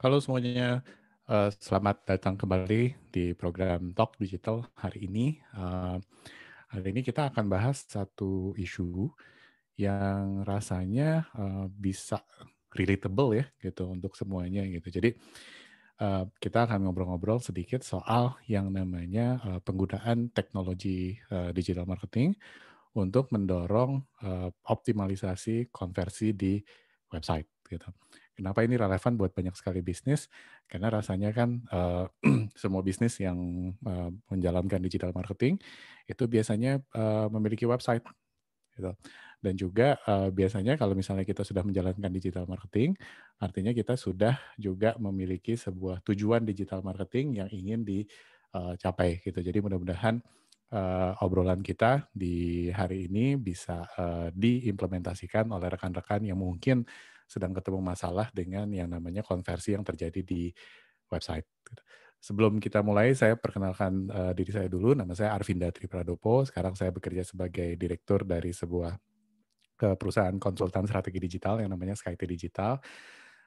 Halo semuanya, selamat datang kembali di program Talk Digital hari ini. Hari ini kita akan bahas satu isu yang rasanya, bisa relatable ya gitu untuk semuanya gitu. Jadi, kita akan ngobrol-ngobrol sedikit soal yang namanya, penggunaan teknologi, digital marketing untuk mendorong, optimalisasi konversi di website gitu. Kenapa ini relevan buat banyak sekali bisnis? Karena rasanya kan, semua bisnis yang, menjalankan digital marketing itu biasanya, memiliki website gitu. Dan juga, biasanya kalau misalnya kita sudah menjalankan digital marketing, artinya kita sudah juga memiliki sebuah tujuan digital marketing yang ingin dicapai gitu. Jadi mudah-mudahan, obrolan kita di hari ini bisa, diimplementasikan oleh rekan-rekan yang mungkin sedang ketemu masalah dengan yang namanya konversi yang terjadi di website gitu. Sebelum kita mulai, saya perkenalkan, diri saya dulu. Nama saya Arvinda Tripradopo, sekarang saya bekerja sebagai direktur dari sebuah ke perusahaan konsultan strategi digital yang namanya SkyT Digital.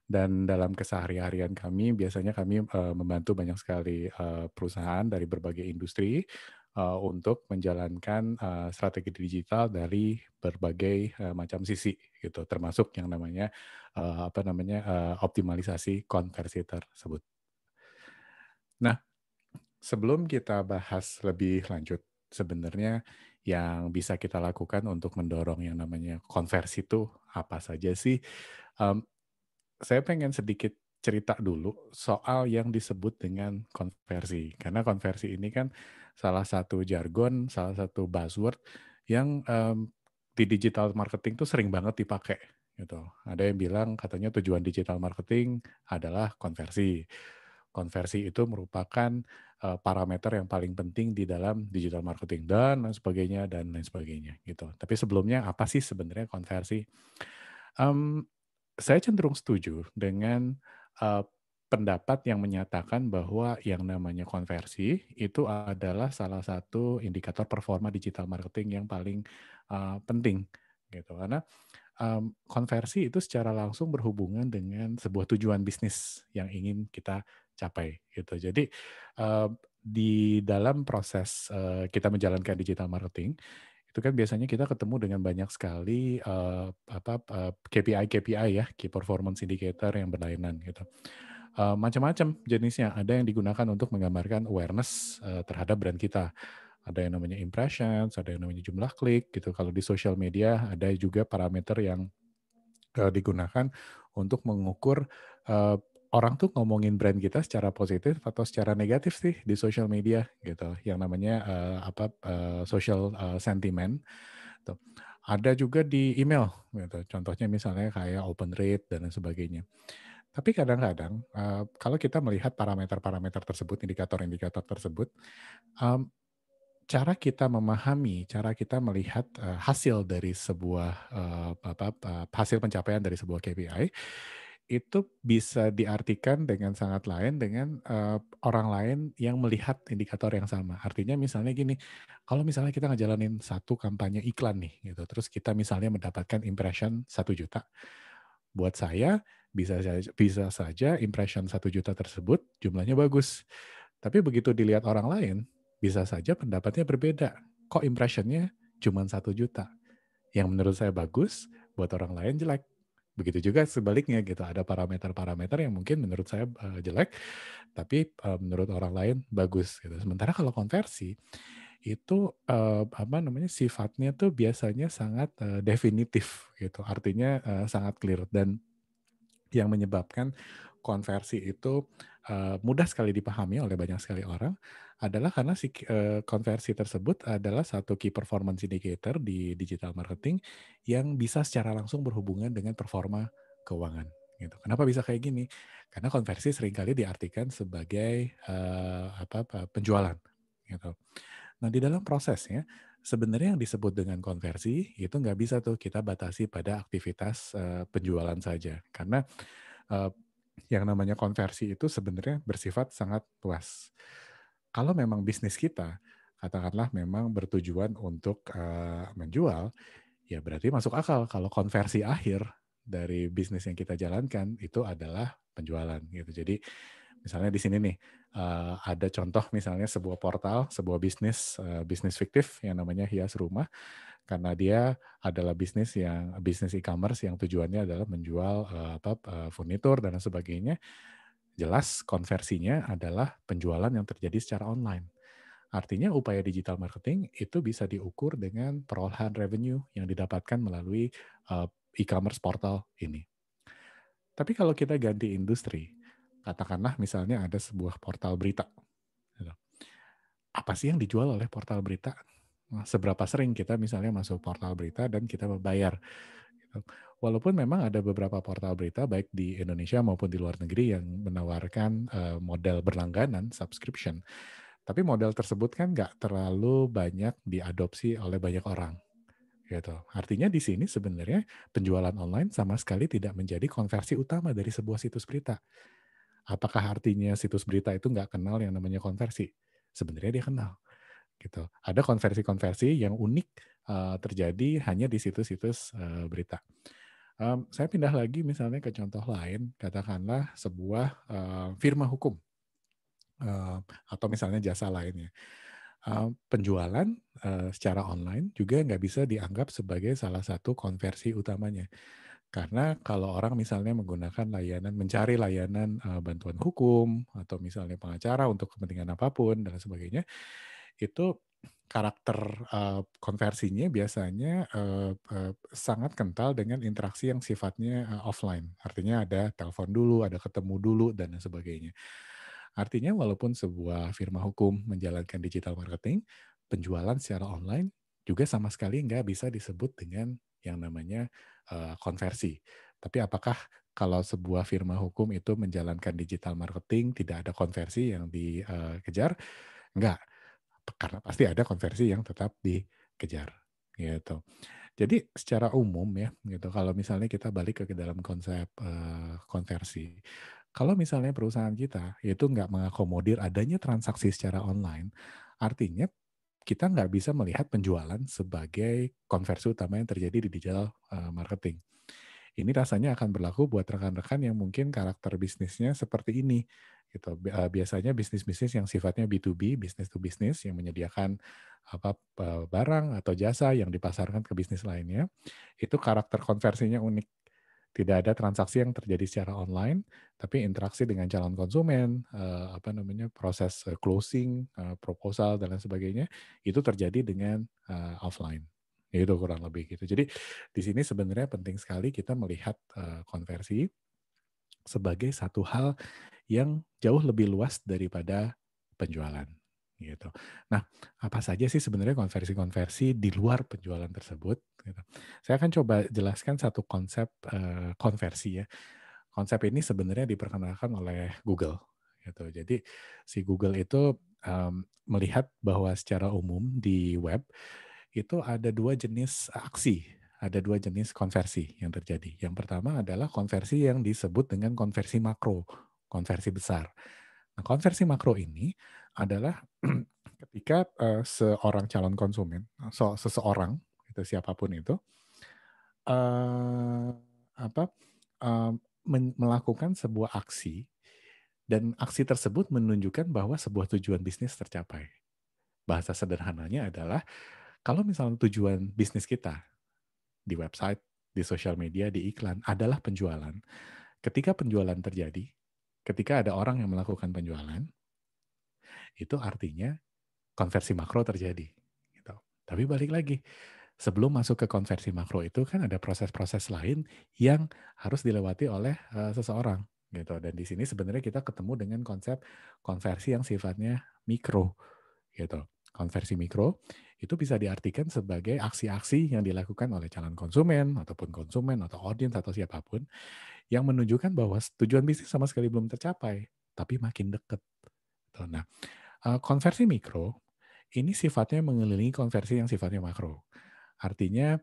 Dan dalam kesehari-harian kami, biasanya kami, membantu banyak sekali, perusahaan dari berbagai industri, untuk menjalankan, strategi digital dari berbagai, macam sisi gitu, termasuk yang namanya, optimalisasi konversi tersebut. Nah, sebelum kita bahas lebih lanjut, sebenarnya yang bisa kita lakukan untuk mendorong yang namanya konversi itu apa saja sih? Mmm, saya pengen sedikit cerita dulu soal yang disebut dengan konversi. Karena konversi ini kan salah satu jargon, salah satu buzzword yang, di digital marketing tuh sering banget dipakai, gitu. Ada yang bilang katanya tujuan digital marketing adalah konversi. Konversi itu merupakan, parameter yang paling penting di dalam digital marketing dan lain sebagainya gitu. Tapi sebelumnya apa sih sebenarnya konversi? Mmm, saya cenderung setuju dengan, eee, pendapat yang menyatakan bahwa yang namanya konversi itu adalah salah satu indikator performa digital marketing yang paling, penting gitu. Karena konversi itu secara langsung berhubungan dengan sebuah tujuan bisnis yang ingin kita capai gitu. Jadi, di dalam proses, kita menjalankan digital marketing, itu kan biasanya kita ketemu dengan banyak sekali, KPI-KPI ya, Key Performance Indicator yang berlainan gitu. Macam-macam jenisnya, ada yang digunakan untuk menggambarkan awareness, terhadap brand kita. Ada yang namanya impressions, ada yang namanya jumlah klik gitu. Kalau di social media ada juga parameter yang digunakan untuk mengukur, eee, orang tuh ngomongin brand kita secara positif atau secara negatif sih di social media gitu, yang namanya, social, sentiment tuh. Ada juga di email gitu, contohnya misalnya kayak open rate dan lain sebagainya. Tapi kadang-kadang, kalau kita melihat parameter-parameter tersebut, indikator-indikator tersebut, mmm, cara kita memahami, cara kita melihat, hasil dari sebuah, hasil pencapaian dari sebuah KPI, itu bisa diartikan dengan sangat lain dengan, orang lain yang melihat indikator yang sama. Artinya misalnya gini, kalau misalnya kita ngejalanin satu kampanye iklan nih gitu, terus kita misalnya mendapatkan impression 1 juta, buat saya bisa saja impression 1 juta tersebut jumlahnya bagus. Tapi begitu dilihat orang lain, bisa saja pendapatnya berbeda. Kok impression-nya cuman 1 juta? Yang menurut saya bagus, buat orang lain jelek. Begitu juga sebaliknya gitu, ada parameter-parameter yang mungkin menurut saya, jelek, tapi, menurut orang lain bagus gitu. Sementara kalau konversi, itu, sifatnya tuh biasanya sangat, definitif gitu, artinya, sangat clear dan yang menyebabkan konversi itu, mudah sekali dipahami oleh banyak sekali orang adalah karena konversi tersebut adalah satu key performance indicator di digital marketing yang bisa secara langsung berhubungan dengan performa keuangan, gitu. Kenapa bisa kayak gini? Karena konversi seringkali diartikan sebagai, penjualan, gitu. Nah, di dalam prosesnya, sebenarnya yang disebut dengan konversi itu nggak bisa tuh kita batasi pada aktivitas, penjualan saja. Karena Eee, yang namanya konversi itu sebenarnya bersifat sangat luas. Kalau memang bisnis kita, katakanlah memang bertujuan untuk, menjual, ya berarti masuk akal kalau konversi akhir dari bisnis yang kita jalankan itu adalah penjualan gitu. Jadi misalnya di sini nih ada contoh misalnya sebuah portal, sebuah bisnis fiktif yang namanya Hias Rumah, karena dia adalah bisnis e-commerce yang tujuannya adalah menjual furnitur dan lain sebagainya. Jelas konversinya adalah penjualan yang terjadi secara online. Artinya upaya digital marketing itu bisa diukur dengan perolehan revenue yang didapatkan melalui e-commerce portal ini. Tapi kalau kita ganti industri, katakanlah misalnya ada sebuah portal berita. Gitu. Apa sih yang dijual oleh portal berita? Nah, seberapa sering kita misalnya masuk portal berita dan kita membayar? Gitu. Walaupun memang ada beberapa portal berita baik di Indonesia maupun di luar negeri yang menawarkan model berlangganan, subscription. Tapi model tersebut kan nggak terlalu banyak diadopsi oleh banyak orang. Gitu. Artinya di sini sebenarnya penjualan online sama sekali tidak menjadi konversi utama dari sebuah situs berita. Apakah artinya situs berita itu nggak kenal yang namanya konversi? Sebenarnya dia kenal. Gitu. Ada konversi-konversi yang unik terjadi hanya di situs-situs berita. Saya pindah lagi misalnya ke contoh lain, katakanlah sebuah firma hukum atau misalnya jasa lainnya. Penjualan secara online juga nggak bisa dianggap sebagai salah satu konversi utamanya. Karena kalau orang misalnya menggunakan mencari layanan bantuan hukum atau misalnya pengacara untuk kepentingan apapun dan sebagainya, itu karakter konversinya biasanya sangat kental dengan interaksi yang sifatnya offline. Artinya ada telepon dulu, ada ketemu dulu dan lain sebagainya. Artinya walaupun sebuah firma hukum menjalankan digital marketing, penjualan secara online juga sama sekali nggak bisa disebut dengan yang namanya konversi. Tapi apakah kalau sebuah firma hukum itu menjalankan digital marketing tidak ada konversi yang dikejar? Enggak, karena pasti ada konversi yang tetap dikejar gitu. Jadi secara umum ya gitu, kalau misalnya kita balik ke dalam konsep konversi, kalau misalnya perusahaan kita itu nggak mengakomodir adanya transaksi secara online, artinya kita nggak bisa melihat penjualan sebagai konversi utama yang terjadi di digital marketing. Ini rasanya akan berlaku buat rekan-rekan yang mungkin karakter bisnisnya seperti ini. Gitu. Biasanya bisnis-bisnis yang sifatnya B2B, business to business, yang menyediakan barang atau jasa yang dipasarkan ke bisnis lainnya, itu karakter konversinya unik. Tidak ada transaksi yang terjadi secara online, tapi interaksi dengan calon konsumen, proses closing, proposal dan lain sebagainya, itu terjadi dengan offline. Itu kurang lebih gitu. Jadi di sini sebenarnya penting sekali kita melihat konversi sebagai satu hal yang jauh lebih luas daripada penjualan gitu. Nah, apa saja sih sebenarnya konversi-konversi di luar penjualan tersebut? Gitu. Saya akan coba jelaskan satu konsep konversi ya. Konsep ini sebenarnya diperkenalkan oleh Google. Gitu. Jadi si Google itu melihat bahwa secara umum di web itu ada dua jenis aksi, ada dua jenis konversi yang terjadi. Yang pertama adalah konversi yang disebut dengan konversi makro, konversi besar. Nah, konversi makro ini adalah ketika seorang calon konsumen, seseorang, itu siapapun itu, eh, apa, eh, melakukan sebuah aksi dan aksi tersebut menunjukkan bahwa sebuah tujuan bisnis tercapai. Bahasa sederhananya adalah kalau misalnya tujuan bisnis kita di website, di sosial media, di iklan adalah penjualan. Ketika penjualan terjadi, ketika ada orang yang melakukan penjualan, itu artinya konversi makro terjadi. Gitu. Tapi balik lagi, sebelum masuk ke konversi makro itu kan ada proses-proses lain yang harus dilewati oleh seseorang. Gitu. Dan di sini sebenarnya kita ketemu dengan konsep konversi yang sifatnya mikro. Gitu. Konversi mikro itu bisa diartikan sebagai aksi-aksi yang dilakukan oleh calon konsumen ataupun konsumen atau audiens atau siapapun yang menunjukkan bahwa tujuan bisnis sama sekali belum tercapai, tapi makin dekat. Nah, konversi mikro ini sifatnya mengelilingi konversi yang sifatnya makro. Artinya,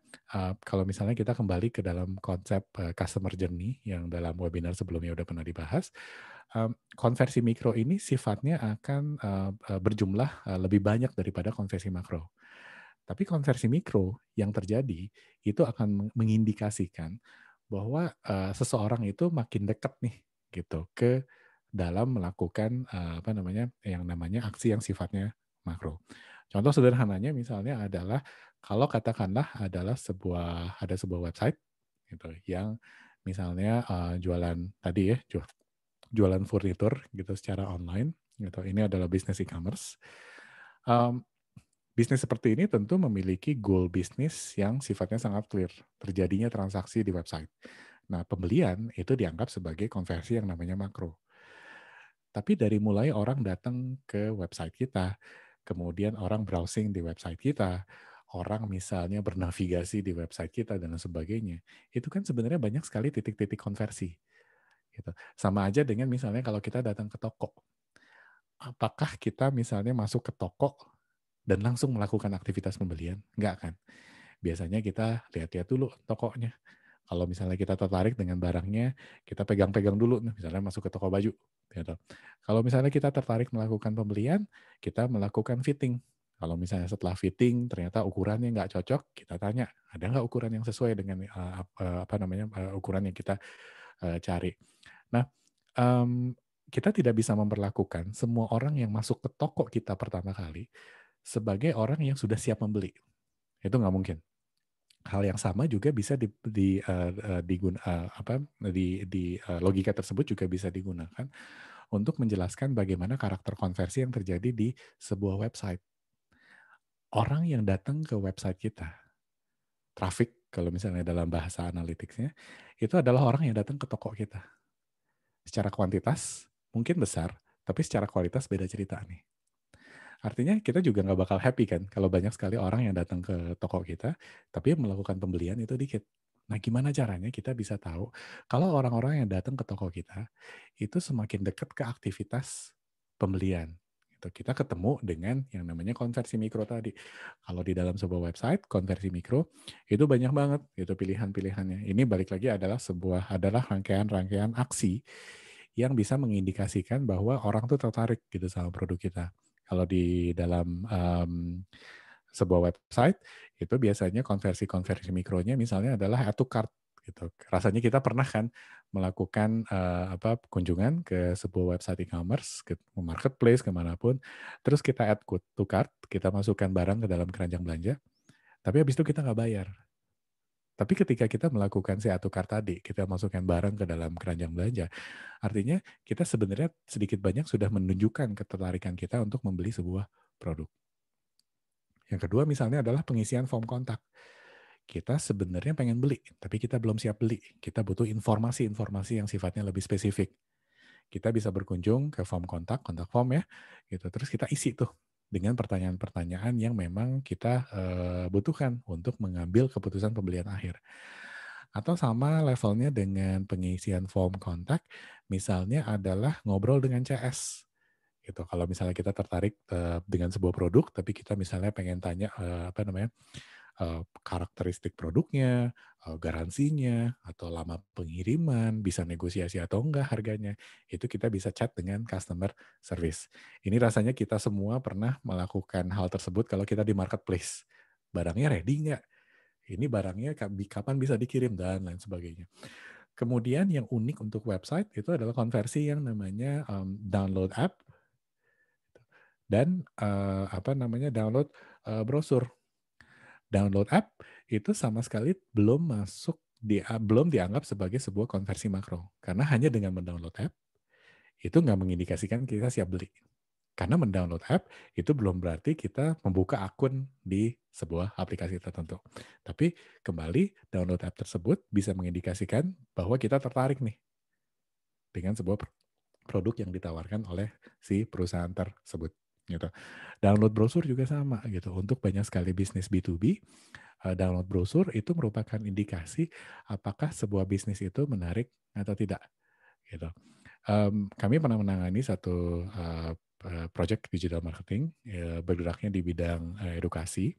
kalau misalnya kita kembali ke dalam konsep customer journey yang dalam webinar sebelumnya udah pernah dibahas, konversi mikro ini sifatnya akan berjumlah lebih banyak daripada konversi makro. Tapi konversi mikro yang terjadi itu akan mengindikasikan bahwa seseorang itu makin dekat nih gitu ke dalam melakukan yang namanya aksi yang sifatnya makro. Contoh sederhananya misalnya adalah kalau katakanlah ada sebuah website gitu yang misalnya jualan tadi ya jualan furnitur gitu secara online gitu. Ini adalah bisnis e-commerce. Mmm, Bisnis seperti ini tentu memiliki goal bisnis yang sifatnya sangat clear, terjadinya transaksi di website. Nah, pembelian itu dianggap sebagai konversi yang namanya makro. Tapi dari mulai orang datang ke website kita, kemudian orang browsing di website kita, orang misalnya bernavigasi di website kita dan lain sebagainya, itu kan sebenarnya banyak sekali titik-titik konversi, gitu. Sama aja dengan misalnya kalau kita datang ke toko. Apakah kita misalnya masuk ke toko dan langsung melakukan aktivitas pembelian? Enggak kan? Biasanya kita lihat-lihat dulu tokonya. Kalau misalnya kita tertarik dengan barangnya, kita pegang-pegang dulu, misalnya masuk ke toko baju. Gitu. Kalau misalnya kita tertarik melakukan pembelian, kita melakukan fitting. Kalau misalnya setelah fitting ternyata ukurannya nggak cocok, kita tanya, ada nggak ukuran yang sesuai dengan ukuran yang kita cari. Nah, mmm, kita tidak bisa memperlakukan semua orang yang masuk ke toko kita pertama kali sebagai orang yang sudah siap membeli. Itu nggak mungkin. Hal yang sama juga bisa logika tersebut juga bisa digunakan untuk menjelaskan bagaimana karakter konversi yang terjadi di sebuah website. Orang yang datang ke website kita, traffic kalau misalnya dalam bahasa analytics-nya, itu adalah orang yang datang ke toko kita. Secara kuantitas mungkin besar, tapi secara kualitas beda cerita nih. Artinya kita juga nggak bakal happy kan kalau banyak sekali orang yang datang ke toko kita, tapi yang melakukan pembelian itu dikit. Nah, gimana caranya kita bisa tahu kalau orang-orang yang datang ke toko kita itu semakin dekat ke aktivitas pembelian. Gitu. Kita ketemu dengan yang namanya konversi mikro tadi. Kalau di dalam sebuah website, konversi mikro itu banyak banget gitu pilihan-pilihannya. Ini balik lagi adalah rangkaian-rangkaian aksi yang bisa mengindikasikan bahwa orang tuh tertarik gitu sama produk kita. Kalau di dalam sebuah website itu biasanya konversi-konversi mikronya misalnya adalah add to cart gitu. Rasanya kita pernah kan melakukan kunjungan ke sebuah website e-commerce, ke marketplace, kemanapun, terus kita add to cart, kita masukkan barang ke dalam keranjang belanja, tapi habis itu kita nggak bayar. Tapi ketika kita melakukan si add to cart tadi, kita masukkan barang ke dalam keranjang belanja, artinya kita sebenarnya sedikit banyak sudah menunjukkan ketertarikan kita untuk membeli sebuah produk. Yang kedua misalnya adalah pengisian form kontak. Kita sebenarnya pengen beli, tapi kita belum siap beli. Kita butuh informasi-informasi yang sifatnya lebih spesifik. Kita bisa berkunjung ke form kontak form ya, gitu. Terus kita isi tuh dengan pertanyaan-pertanyaan yang memang kita butuhkan untuk mengambil keputusan pembelian akhir. Atau sama levelnya dengan pengisian form kontak, misalnya adalah ngobrol dengan CS. Gitu. Kalau misalnya kita tertarik dengan sebuah produk, tapi kita misalnya pengen tanya karakteristik produknya, garansinya, atau lama pengiriman, bisa negosiasi atau enggak harganya, itu kita bisa chat dengan customer service. Ini rasanya kita semua pernah melakukan hal tersebut kalau kita di marketplace. Barangnya ready nggak? Ini barangnya kapan bisa dikirim dan lain sebagainya. Kemudian yang unik untuk website itu adalah konversi yang namanya download app dan download brosur. Download app itu sama sekali belum dianggap sebagai sebuah konversi makro. Karena hanya dengan mendownload app, itu nggak mengindikasikan kita siap beli. Karena mendownload app itu belum berarti kita membuka akun di sebuah aplikasi tertentu. Tapi kembali download app tersebut bisa mengindikasikan bahwa kita tertarik nih dengan sebuah produk yang ditawarkan oleh si perusahaan tersebut. Gitu. Download brosur juga sama gitu. Untuk banyak sekali bisnis B2B, download brosur itu merupakan indikasi apakah sebuah bisnis itu menarik atau tidak. Gitu. Kami pernah menangani satu project digital marketing bergeraknya di bidang edukasi.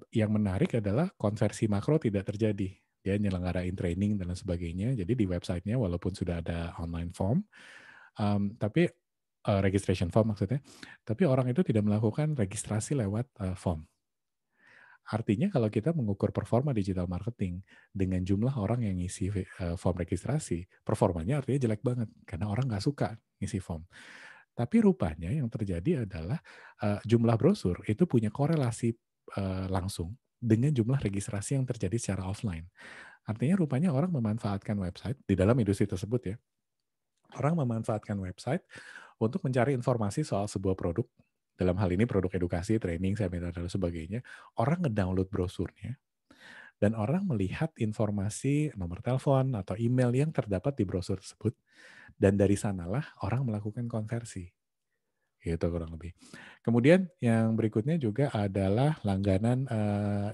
Yang menarik adalah konversi makro tidak terjadi. Dia nyelenggarain training dan lain sebagainya. Jadi di websitenya walaupun sudah ada online form, tapi registration form maksudnya, tapi orang itu tidak melakukan registrasi lewat form. Artinya kalau kita mengukur performa digital marketing dengan jumlah orang yang ngisi form registrasi, performanya artinya jelek banget karena orang nggak suka ngisi form. Tapi rupanya yang terjadi adalah jumlah brosur itu punya korelasi langsung dengan jumlah registrasi yang terjadi secara offline. Artinya rupanya orang memanfaatkan website di dalam industri tersebut ya. Orang memanfaatkan website untuk mencari informasi soal sebuah produk, dalam hal ini produk edukasi, training, seminar, dan sebagainya. Orang ngedownload brosurnya, dan orang melihat informasi nomor telepon atau email yang terdapat di brosur tersebut, dan dari sanalah orang melakukan konversi. Gitu kurang lebih. Kemudian yang berikutnya juga adalah langganan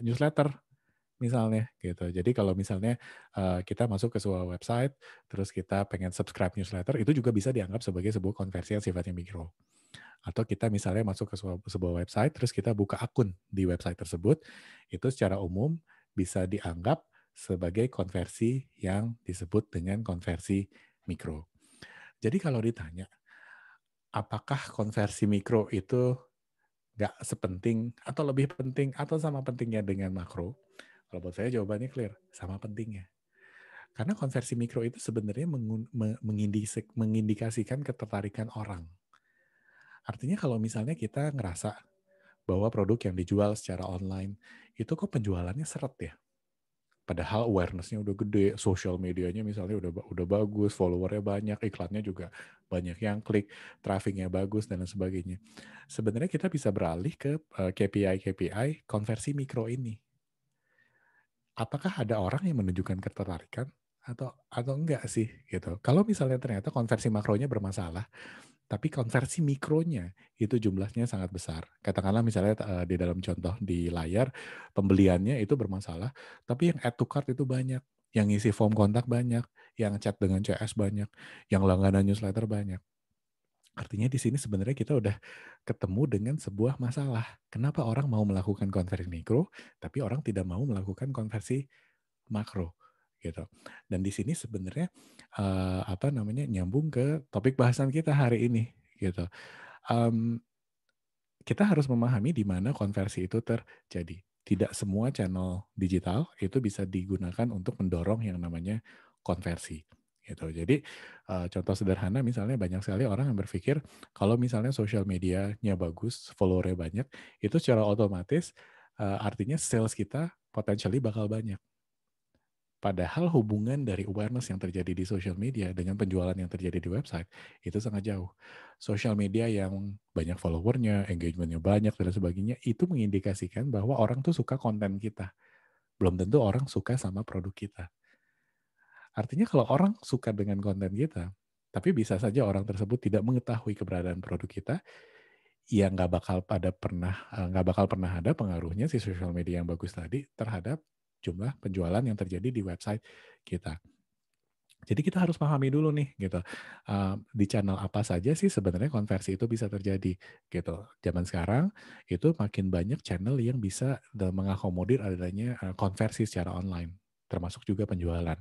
newsletter misalnya gitu. Jadi kalau misalnya kita masuk ke sebuah website, terus kita pengen subscribe newsletter, itu juga bisa dianggap sebagai sebuah konversi yang sifatnya mikro. Atau kita misalnya masuk ke sebuah website, terus kita buka akun di website tersebut, itu secara umum bisa dianggap sebagai konversi yang disebut dengan konversi mikro. Jadi kalau ditanya, apakah konversi mikro itu nggak sepenting atau lebih penting atau sama pentingnya dengan makro? Kalau buat saya jawabannya clear, sama pentingnya. Karena konversi mikro itu sebenarnya mengindikasikan ketertarikan orang. Artinya kalau misalnya kita ngerasa bahwa produk yang dijual secara online itu kok penjualannya seret ya. Padahal awareness-nya udah gede, social medianya misalnya udah bagus, followernya banyak, iklannya juga banyak yang klik, trafficnya bagus dan lain sebagainya. Sebenarnya kita bisa beralih ke KPI konversi mikro ini. Apakah ada orang yang menunjukkan ketertarikan atau enggak sih gitu. Kalau misalnya ternyata konversi makronya bermasalah, tapi konversi mikronya itu jumlahnya sangat besar. Katakanlah misalnya di dalam contoh di layar pembeliannya itu bermasalah, tapi yang add to cart itu banyak, yang ngisi form kontak banyak, yang chat dengan CS banyak, yang langganan newsletter banyak. Artinya di sini sebenarnya kita udah ketemu dengan sebuah masalah. Kenapa orang mau melakukan konversi mikro, tapi orang tidak mau melakukan konversi makro gitu. Dan di sini sebenarnya nyambung ke topik bahasan kita hari ini gitu. Um, Kita harus memahami di mana konversi itu terjadi. Tidak semua channel digital itu bisa digunakan untuk mendorong yang namanya konversi gitu. Jadi contoh sederhana misalnya banyak sekali orang yang berpikir kalau misalnya sosial medianya bagus, followernya banyak, itu secara otomatis artinya sales kita potentially bakal banyak. Padahal hubungan dari awareness yang terjadi di social media dengan penjualan yang terjadi di website itu sangat jauh. Social media yang banyak followernya, engagementnya banyak dan sebagainya itu mengindikasikan bahwa orang tuh suka konten kita. Belum tentu orang suka sama produk kita. Artinya kalau orang suka dengan konten kita, tapi bisa saja orang tersebut tidak mengetahui keberadaan produk kita, ya nggak bakal pernah ada pengaruhnya si social media yang bagus tadi terhadap jumlah penjualan yang terjadi di website kita. Jadi kita harus pahami dulu nih gitu, di channel apa saja sih sebenarnya konversi itu bisa terjadi gitu. Zaman sekarang itu makin banyak channel yang bisa mengakomodir adanya konversi secara online, termasuk juga penjualan.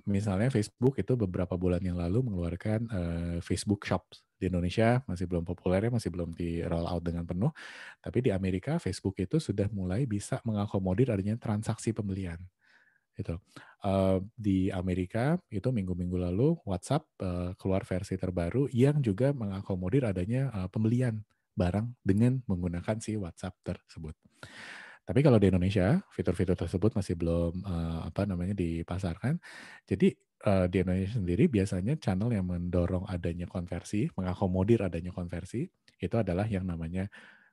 Misalnya Facebook itu beberapa bulan yang lalu mengeluarkan Facebook Shops. Di Indonesia masih belum populer ya, masih belum di-roll out dengan penuh, tapi di Amerika Facebook itu sudah mulai bisa mengakomodir adanya transaksi pembelian. Gitu. Di Amerika itu minggu-minggu lalu WhatsApp keluar versi terbaru yang juga mengakomodir adanya pembelian barang dengan menggunakan si WhatsApp tersebut. Tapi kalau di Indonesia fitur-fitur tersebut masih belum dipasarkan. Jadi di Indonesia sendiri biasanya channel yang mendorong adanya konversi, mengakomodir adanya konversi itu adalah yang namanya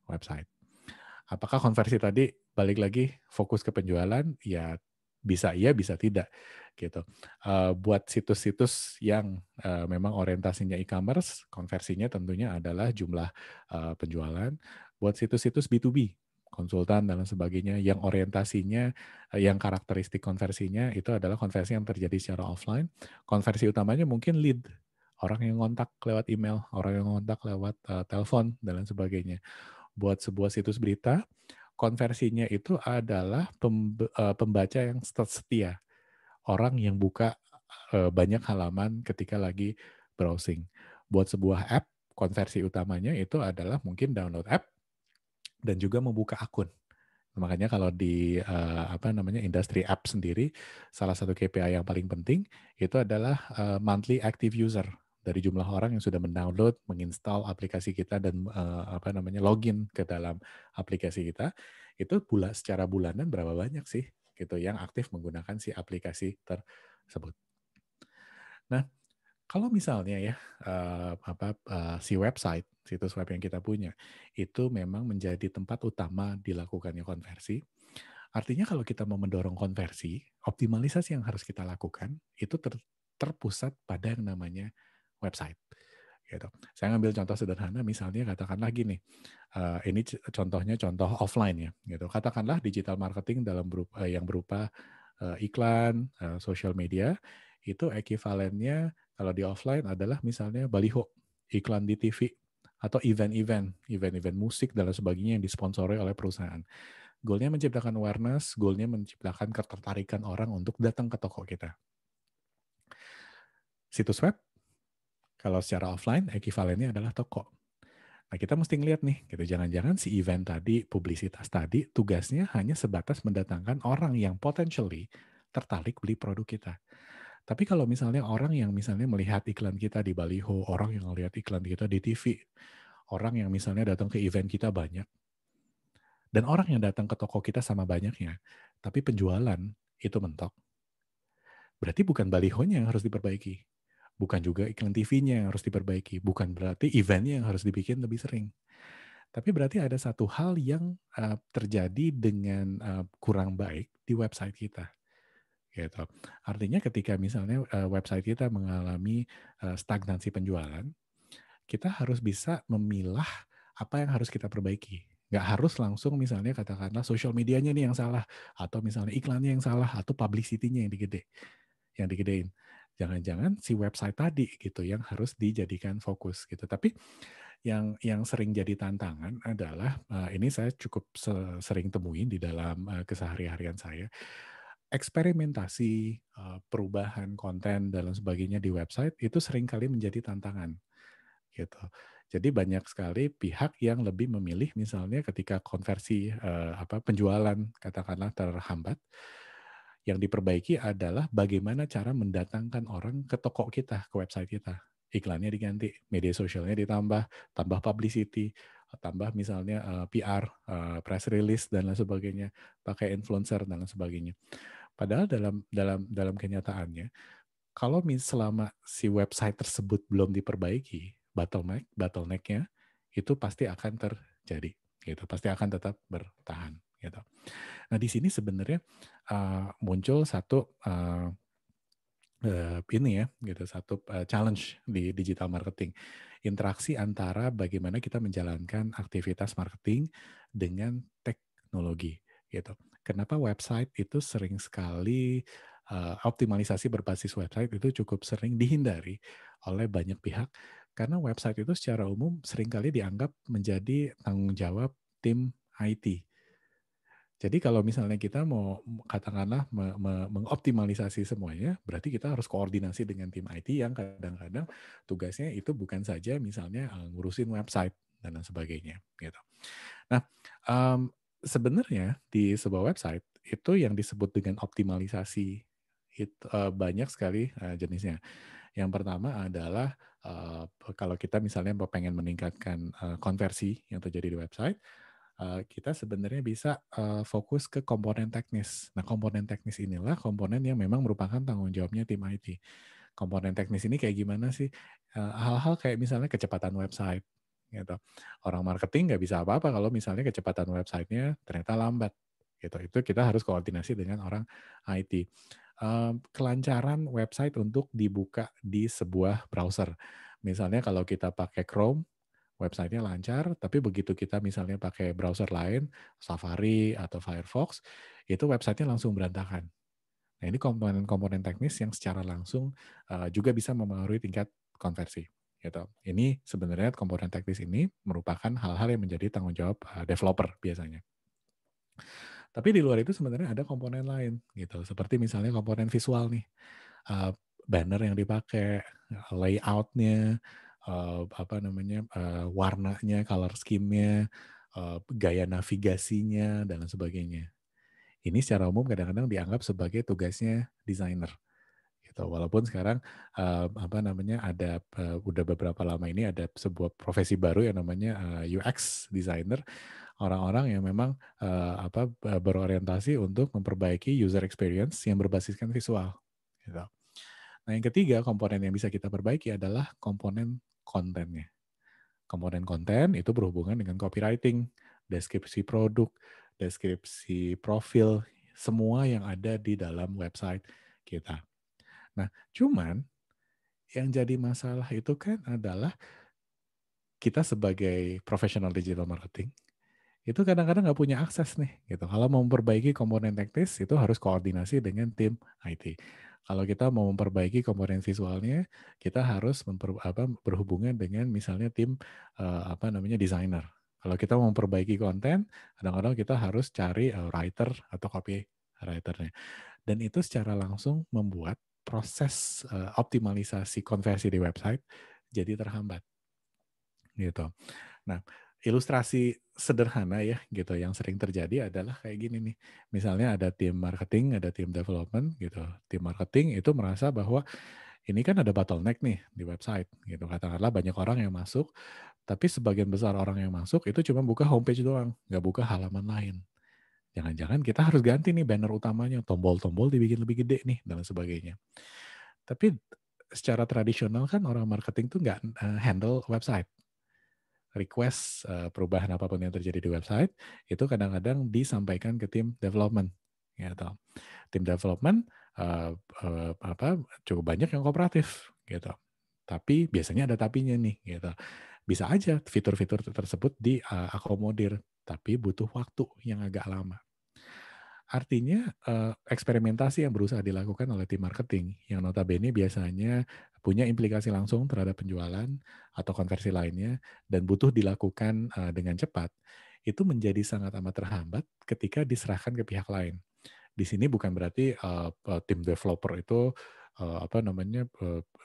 website. Apakah konversi tadi balik lagi fokus ke penjualan? Ya bisa iya, bisa tidak gitu. Buat situs-situs yang memang orientasinya e-commerce, konversinya tentunya adalah jumlah penjualan. Buat situs-situs B2B, konsultan dan lain sebagainya, yang orientasinya, yang karakteristik konversinya itu adalah konversi yang terjadi secara offline. Konversi utamanya mungkin lead, orang yang ngontak lewat email, orang yang ngontak lewat telepon dan lain sebagainya. Buat sebuah situs berita, konversinya itu adalah pembaca yang setia, orang yang buka banyak halaman ketika lagi browsing. Buat sebuah app, konversi utamanya itu adalah mungkin download app dan juga membuka akun. Makanya kalau di industri app sendiri, salah satu KPI yang paling penting itu adalah monthly active user, dari jumlah orang yang sudah mendownload, menginstal aplikasi kita dan login ke dalam aplikasi kita, itu secara bulanan berapa banyak sih gitu yang aktif menggunakan si aplikasi tersebut. Nah, kalau misalnya ya si website, situs web yang kita punya itu memang menjadi tempat utama dilakukannya konversi. Artinya kalau kita mau mendorong konversi, optimalisasi yang harus kita lakukan itu terpusat pada yang namanya website. Gitu. Saya ngambil contoh sederhana, misalnya katakanlah gini, ini contohnya contoh offline ya. Gitu. Katakanlah digital marketing yang berupa iklan, social media, itu ekivalennya kalau di offline adalah misalnya baliho, iklan di TV, atau event-event musik dan lain sebagainya yang disponsori oleh perusahaan. Goalnya menciptakan awareness, goalnya menciptakan ketertarikan orang untuk datang ke toko kita. Situs web, kalau secara offline, ekivalennya adalah toko. Nah, kita mesti ngeliat nih, gitu. Jangan-jangan si event tadi, publisitas tadi, tugasnya hanya sebatas mendatangkan orang yang potentially tertarik beli produk kita. Tapi kalau misalnya orang yang misalnya melihat iklan kita di baliho, orang yang melihat iklan kita di TV, orang yang misalnya datang ke event kita banyak, dan orang yang datang ke toko kita sama banyaknya, tapi penjualan itu mentok, berarti bukan balihonya yang harus diperbaiki, bukan juga iklan TV-nya yang harus diperbaiki, bukan berarti eventnya yang harus dibikin lebih sering. Tapi berarti ada satu hal yang terjadi dengan kurang baik di website kita. Gitu. Artinya ketika misalnya website kita mengalami stagnansi penjualan, kita harus bisa memilah apa yang harus kita perbaiki. Nggak harus langsung misalnya katakanlah social medianya nih yang salah, atau misalnya iklannya yang salah, atau publicity-nya yang digedein. Jangan-jangan si website tadi gitu yang harus dijadikan fokus gitu. Tapi yang sering jadi tantangan adalah ini saya cukup sering temuin di dalam keseharian saya, eksperimentasi, perubahan konten dan lain sebagainya di website itu seringkali menjadi tantangan gitu. Jadi banyak sekali pihak yang lebih memilih misalnya ketika konversi penjualan katakanlah terhambat, yang diperbaiki adalah bagaimana cara mendatangkan orang ke toko kita, ke website kita. Iklannya diganti, media sosialnya ditambah, tambah publicity, tambah misalnya PR, press release dan lain sebagainya, pakai influencer dan lain sebagainya. Padahal dalam kenyataannya, kalau selama si website tersebut belum diperbaiki, bottleneck-nya itu pasti akan terjadi, gitu. Pasti akan tetap bertahan, gitu. Nah, di sini sebenarnya muncul satu ini ya, gitu, satu challenge di digital marketing. Interaksi antara bagaimana kita menjalankan aktivitas marketing dengan teknologi, gitu. Kenapa website itu sering sekali optimalisasi berbasis website itu cukup sering dihindari oleh banyak pihak, karena website itu secara umum seringkali dianggap menjadi tanggung jawab tim IT. Jadi kalau misalnya kita mau katakanlah mengoptimalisasi semuanya, berarti kita harus koordinasi dengan tim IT yang kadang-kadang tugasnya itu bukan saja misalnya ngurusin website dan lain sebagainya, gitu. Nah, sebenarnya di sebuah website itu yang disebut dengan optimalisasi itu banyak sekali jenisnya. Yang pertama adalah kalau kita misalnya pengen meningkatkan konversi yang terjadi di website, kita sebenarnya bisa fokus ke komponen teknis. Nah, komponen teknis inilah komponen yang memang merupakan tanggung jawabnya tim IT. Komponen teknis ini kayak gimana sih? Hal-hal kayak misalnya kecepatan website, gitu. Orang marketing nggak bisa apa-apa kalau misalnya kecepatan websitenya ternyata lambat, gitu. Itu kita harus koordinasi dengan orang IT. Kelancaran website untuk dibuka di sebuah browser. Misalnya kalau kita pakai Chrome, websitenya lancar, tapi begitu kita misalnya pakai browser lain, Safari atau Firefox, itu websitenya langsung berantakan. Nah, ini komponen-komponen teknis yang secara langsung juga bisa mempengaruhi tingkat konversi. Gitu. Ini sebenarnya komponen teknis ini merupakan hal-hal yang menjadi tanggung jawab developer biasanya. Tapi di luar itu sebenarnya ada komponen lain, gitu. Seperti misalnya komponen visual nih, banner yang dipakai, layout-nya, warnanya, color scheme-nya, gaya navigasinya, dan lain sebagainya. Ini secara umum kadang-kadang dianggap sebagai tugasnya desainer. Gitu. Walaupun sekarang udah beberapa lama ini ada sebuah profesi baru yang namanya UX designer, orang-orang yang memang berorientasi untuk memperbaiki user experience yang berbasiskan visual. Gitu. Nah, yang ketiga komponen yang bisa kita perbaiki adalah komponen kontennya. Komponen konten itu berhubungan dengan copywriting, deskripsi produk, deskripsi profil, semua yang ada di dalam website kita. Nah, cuman yang jadi masalah itu kan adalah kita sebagai profesional digital marketing itu kadang-kadang nggak punya akses nih gitu. Kalau mau memperbaiki komponen teknis itu harus koordinasi dengan tim IT. Kalau kita mau memperbaiki komponen visualnya, kita harus berhubungan dengan misalnya tim desainer. Kalau kita mau memperbaiki konten, kadang-kadang kita harus cari writer atau copywriternya. Dan itu secara langsung membuat proses optimalisasi konversi di website jadi terhambat gitu. Nah, ilustrasi sederhana ya gitu yang sering terjadi adalah kayak gini nih. Misalnya ada tim marketing, ada tim development gitu. Tim marketing itu merasa bahwa ini kan ada bottleneck nih di website gitu. Katakanlah banyak orang yang masuk, tapi sebagian besar orang yang masuk itu cuma buka homepage doang, nggak buka halaman lain. Jangan-jangan kita harus ganti nih banner utamanya, tombol-tombol dibikin lebih gede nih dan sebagainya. Tapi secara tradisional kan orang marketing tuh nggak handle website. Request perubahan apapun yang terjadi di website itu kadang-kadang disampaikan ke tim development. Gitu. Tim development cukup banyak yang kooperatif gitu. Tapi biasanya ada tapinya nih gitu. Bisa aja fitur-fitur tersebut diakomodir, tapi butuh waktu yang agak lama. Artinya eksperimentasi yang berusaha dilakukan oleh tim marketing yang notabene biasanya punya implikasi langsung terhadap penjualan atau konversi lainnya dan butuh dilakukan dengan cepat, itu menjadi sangat amat terhambat ketika diserahkan ke pihak lain. Di sini bukan berarti tim developer itu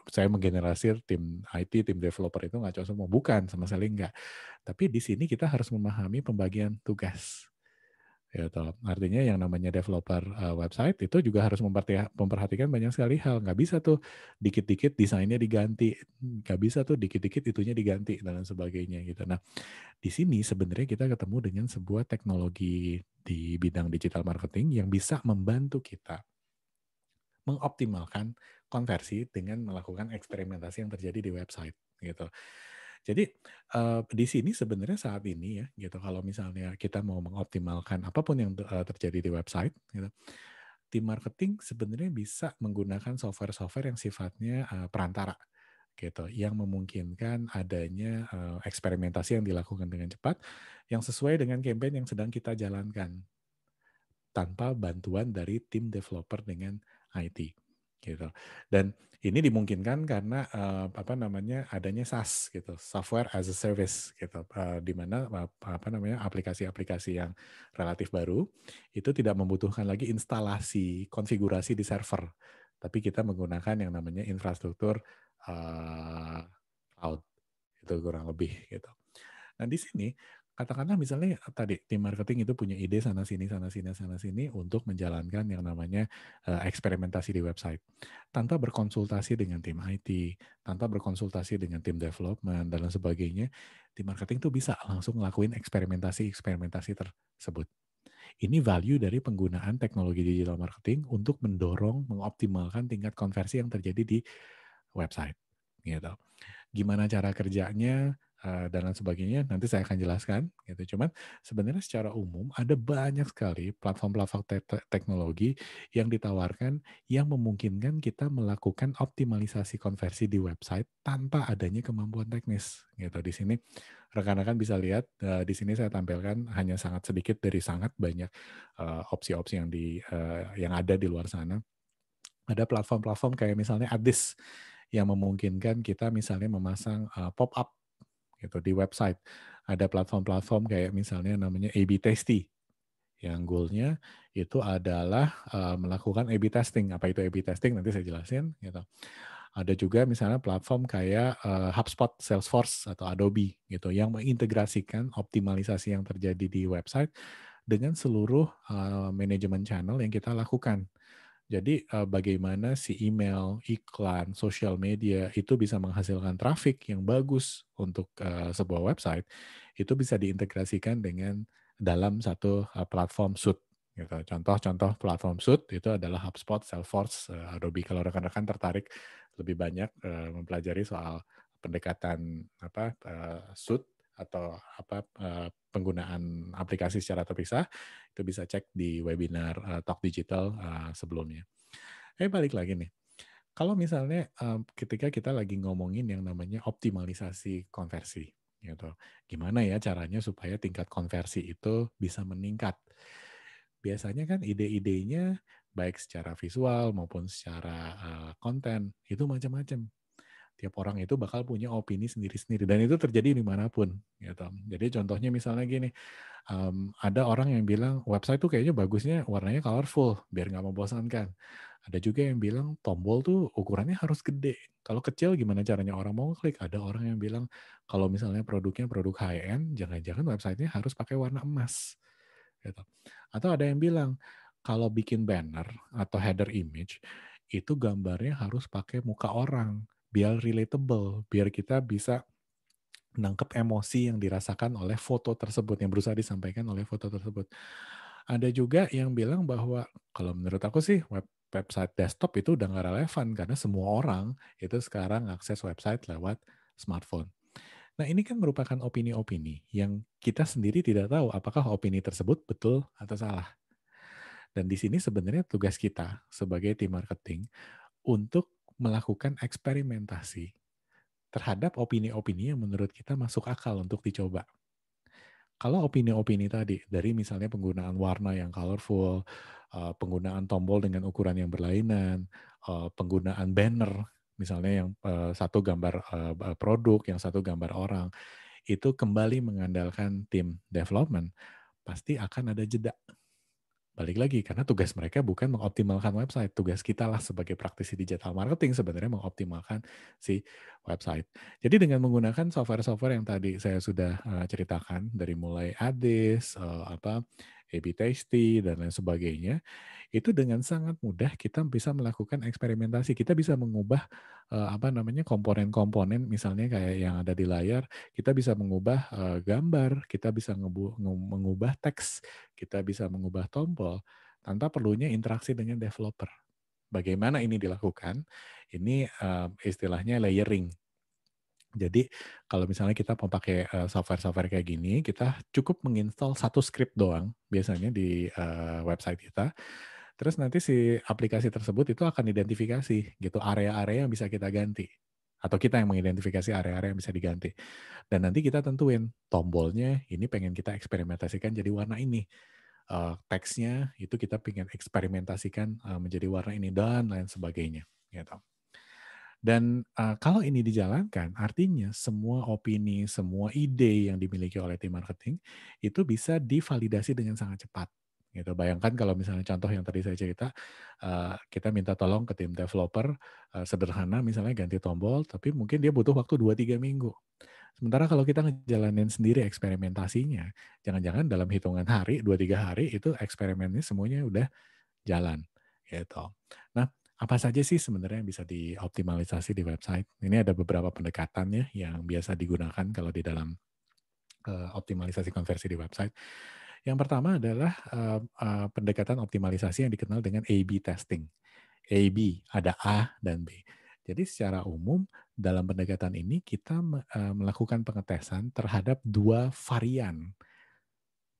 saya menggeneralisir tim IT, tim developer itu ngaco semua, bukan, sama sekali enggak. Tapi di sini kita harus memahami pembagian tugas. Gitu. Artinya yang namanya developer website itu juga harus memperhatikan banyak sekali hal. Nggak bisa tuh dikit-dikit desainnya diganti, nggak bisa tuh dikit-dikit itunya diganti dan lain sebagainya gitu. Nah, di sini sebenarnya kita ketemu dengan sebuah teknologi di bidang digital marketing yang bisa membantu kita mengoptimalkan konversi dengan melakukan eksperimentasi yang terjadi di website gitu. Jadi di sini sebenarnya saat ini ya gitu kalau misalnya kita mau mengoptimalkan apapun yang terjadi di website gitu, tim marketing sebenarnya bisa menggunakan software-software yang sifatnya perantara gitu, yang memungkinkan adanya eksperimentasi yang dilakukan dengan cepat yang sesuai dengan campaign yang sedang kita jalankan tanpa bantuan dari tim developer dengan IT gitu. Dan ini dimungkinkan karena adanya SaaS gitu, software as a service gitu, di mana aplikasi-aplikasi yang relatif baru itu tidak membutuhkan lagi instalasi konfigurasi di server, tapi kita menggunakan yang namanya infrastruktur cloud itu kurang lebih gitu. Nah di sini katakanlah misalnya tadi tim marketing itu punya ide sana sini untuk menjalankan yang namanya eksperimentasi di website tanpa berkonsultasi dengan tim IT, tanpa berkonsultasi dengan tim development dan lain sebagainya. Tim marketing tuh bisa langsung ngelakuin eksperimentasi tersebut. Ini value dari penggunaan teknologi digital marketing untuk mendorong, mengoptimalkan tingkat konversi yang terjadi di website. Gitu. Gimana cara kerjanya, dan lain sebagainya, nanti saya akan jelaskan, gitu. Cuman sebenarnya secara umum ada banyak sekali platform-platform teknologi yang ditawarkan yang memungkinkan kita melakukan optimalisasi konversi di website tanpa adanya kemampuan teknis, gitu. Di sini rekan-rekan bisa lihat, di sini saya tampilkan hanya sangat sedikit dari sangat banyak opsi-opsi yang ada di luar sana. Ada platform-platform kayak misalnya Addis yang memungkinkan kita misalnya memasang pop-up gitu di website. Ada platform-platform kayak misalnya namanya A/B Tasty yang goal-nya itu adalah melakukan A/B testing. Apa itu A/B testing? Nanti saya jelasin gitu. Ada juga misalnya platform kayak HubSpot, Salesforce, atau Adobe gitu yang mengintegrasikan optimalisasi yang terjadi di website dengan seluruh manajemen channel yang kita lakukan. Jadi bagaimana si email, iklan, sosial media itu bisa menghasilkan traffic yang bagus untuk sebuah website, itu bisa diintegrasikan dengan dalam satu platform suite gitu. Contoh-contoh platform suite itu adalah HubSpot, Salesforce, Adobe. Kalau rekan-rekan tertarik lebih banyak mempelajari soal pendekatan suite atau penggunaan aplikasi secara terpisah, itu bisa cek di webinar Talk Digital sebelumnya. Balik lagi nih, kalau misalnya ketika kita lagi ngomongin yang namanya optimalisasi konversi, gitu. Gimana ya caranya supaya tingkat konversi itu bisa meningkat? Biasanya kan ide-idenya baik secara visual maupun secara konten itu macam-macam. Tiap orang itu bakal punya opini sendiri-sendiri dan itu terjadi dimanapun gitu. Jadi contohnya misalnya gini, ada orang yang bilang website tuh kayaknya bagusnya warnanya colorful biar nggak membosankan. Ada juga yang bilang tombol tuh ukurannya harus gede. Kalau kecil gimana caranya orang mau klik? Ada orang yang bilang kalau misalnya produknya produk high end, jangan-jangan websitenya harus pakai warna emas. Gitu. Atau ada yang bilang kalau bikin banner atau header image itu gambarnya harus pakai muka orang biar relatable, biar kita bisa nangkep emosi yang dirasakan oleh foto tersebut, yang berusaha disampaikan oleh foto tersebut. Ada juga yang bilang bahwa kalau menurut aku sih website desktop itu udah nggak relevan karena semua orang itu sekarang akses website lewat smartphone. Nah ini kan merupakan opini-opini yang kita sendiri tidak tahu apakah opini tersebut betul atau salah. Dan di sini sebenarnya tugas kita sebagai tim marketing untuk melakukan eksperimentasi terhadap opini-opini yang menurut kita masuk akal untuk dicoba. Kalau opini-opini tadi, dari misalnya penggunaan warna yang colorful, penggunaan tombol dengan ukuran yang berlainan, penggunaan banner, misalnya yang satu gambar produk, yang satu gambar orang, itu kembali mengandalkan tim development, pasti akan ada jeda. Balik lagi, karena tugas mereka bukan mengoptimalkan website. Tugas kita lah sebagai praktisi digital marketing sebenarnya mengoptimalkan si website. Jadi dengan menggunakan software-software yang tadi saya sudah ceritakan, dari mulai Addis, A/B Tasty, dan lain sebagainya, itu dengan sangat mudah kita bisa melakukan eksperimentasi. Kita bisa mengubah komponen-komponen misalnya kayak yang ada di layar, kita bisa mengubah gambar, kita bisa mengubah teks, kita bisa mengubah tombol tanpa perlunya interaksi dengan developer. Bagaimana ini dilakukan? Ini istilahnya layering. Jadi kalau misalnya kita mau pakai software-software kayak gini, kita cukup menginstal satu script doang biasanya di website kita. Terus nanti si aplikasi tersebut itu akan identifikasi gitu area-area yang bisa kita ganti. Atau kita yang mengidentifikasi area-area yang bisa diganti. Dan nanti kita tentuin tombolnya ini pengen kita eksperimentasikan jadi warna ini. Teksnya itu kita pengen eksperimentasikan menjadi warna ini dan lain sebagainya. Gitu. Dan kalau ini dijalankan, artinya semua opini, semua ide yang dimiliki oleh tim marketing itu bisa divalidasi dengan sangat cepat. Gitu. Bayangkan kalau misalnya contoh yang tadi saya cerita, kita minta tolong ke tim developer sederhana misalnya ganti tombol, tapi mungkin dia butuh waktu 2-3 minggu. Sementara kalau kita ngejalanin sendiri eksperimentasinya, jangan-jangan dalam hitungan hari, 2-3 hari itu eksperimennya semuanya udah jalan. Gitu. Nah, apa saja sih sebenarnya yang bisa dioptimalisasi di website? Ini ada beberapa pendekatannya yang biasa digunakan kalau di dalam optimalisasi konversi di website. Yang pertama adalah pendekatan optimalisasi yang dikenal dengan A/B testing. A/B, ada A dan B. Jadi secara umum dalam pendekatan ini kita melakukan pengetesan terhadap 2 varian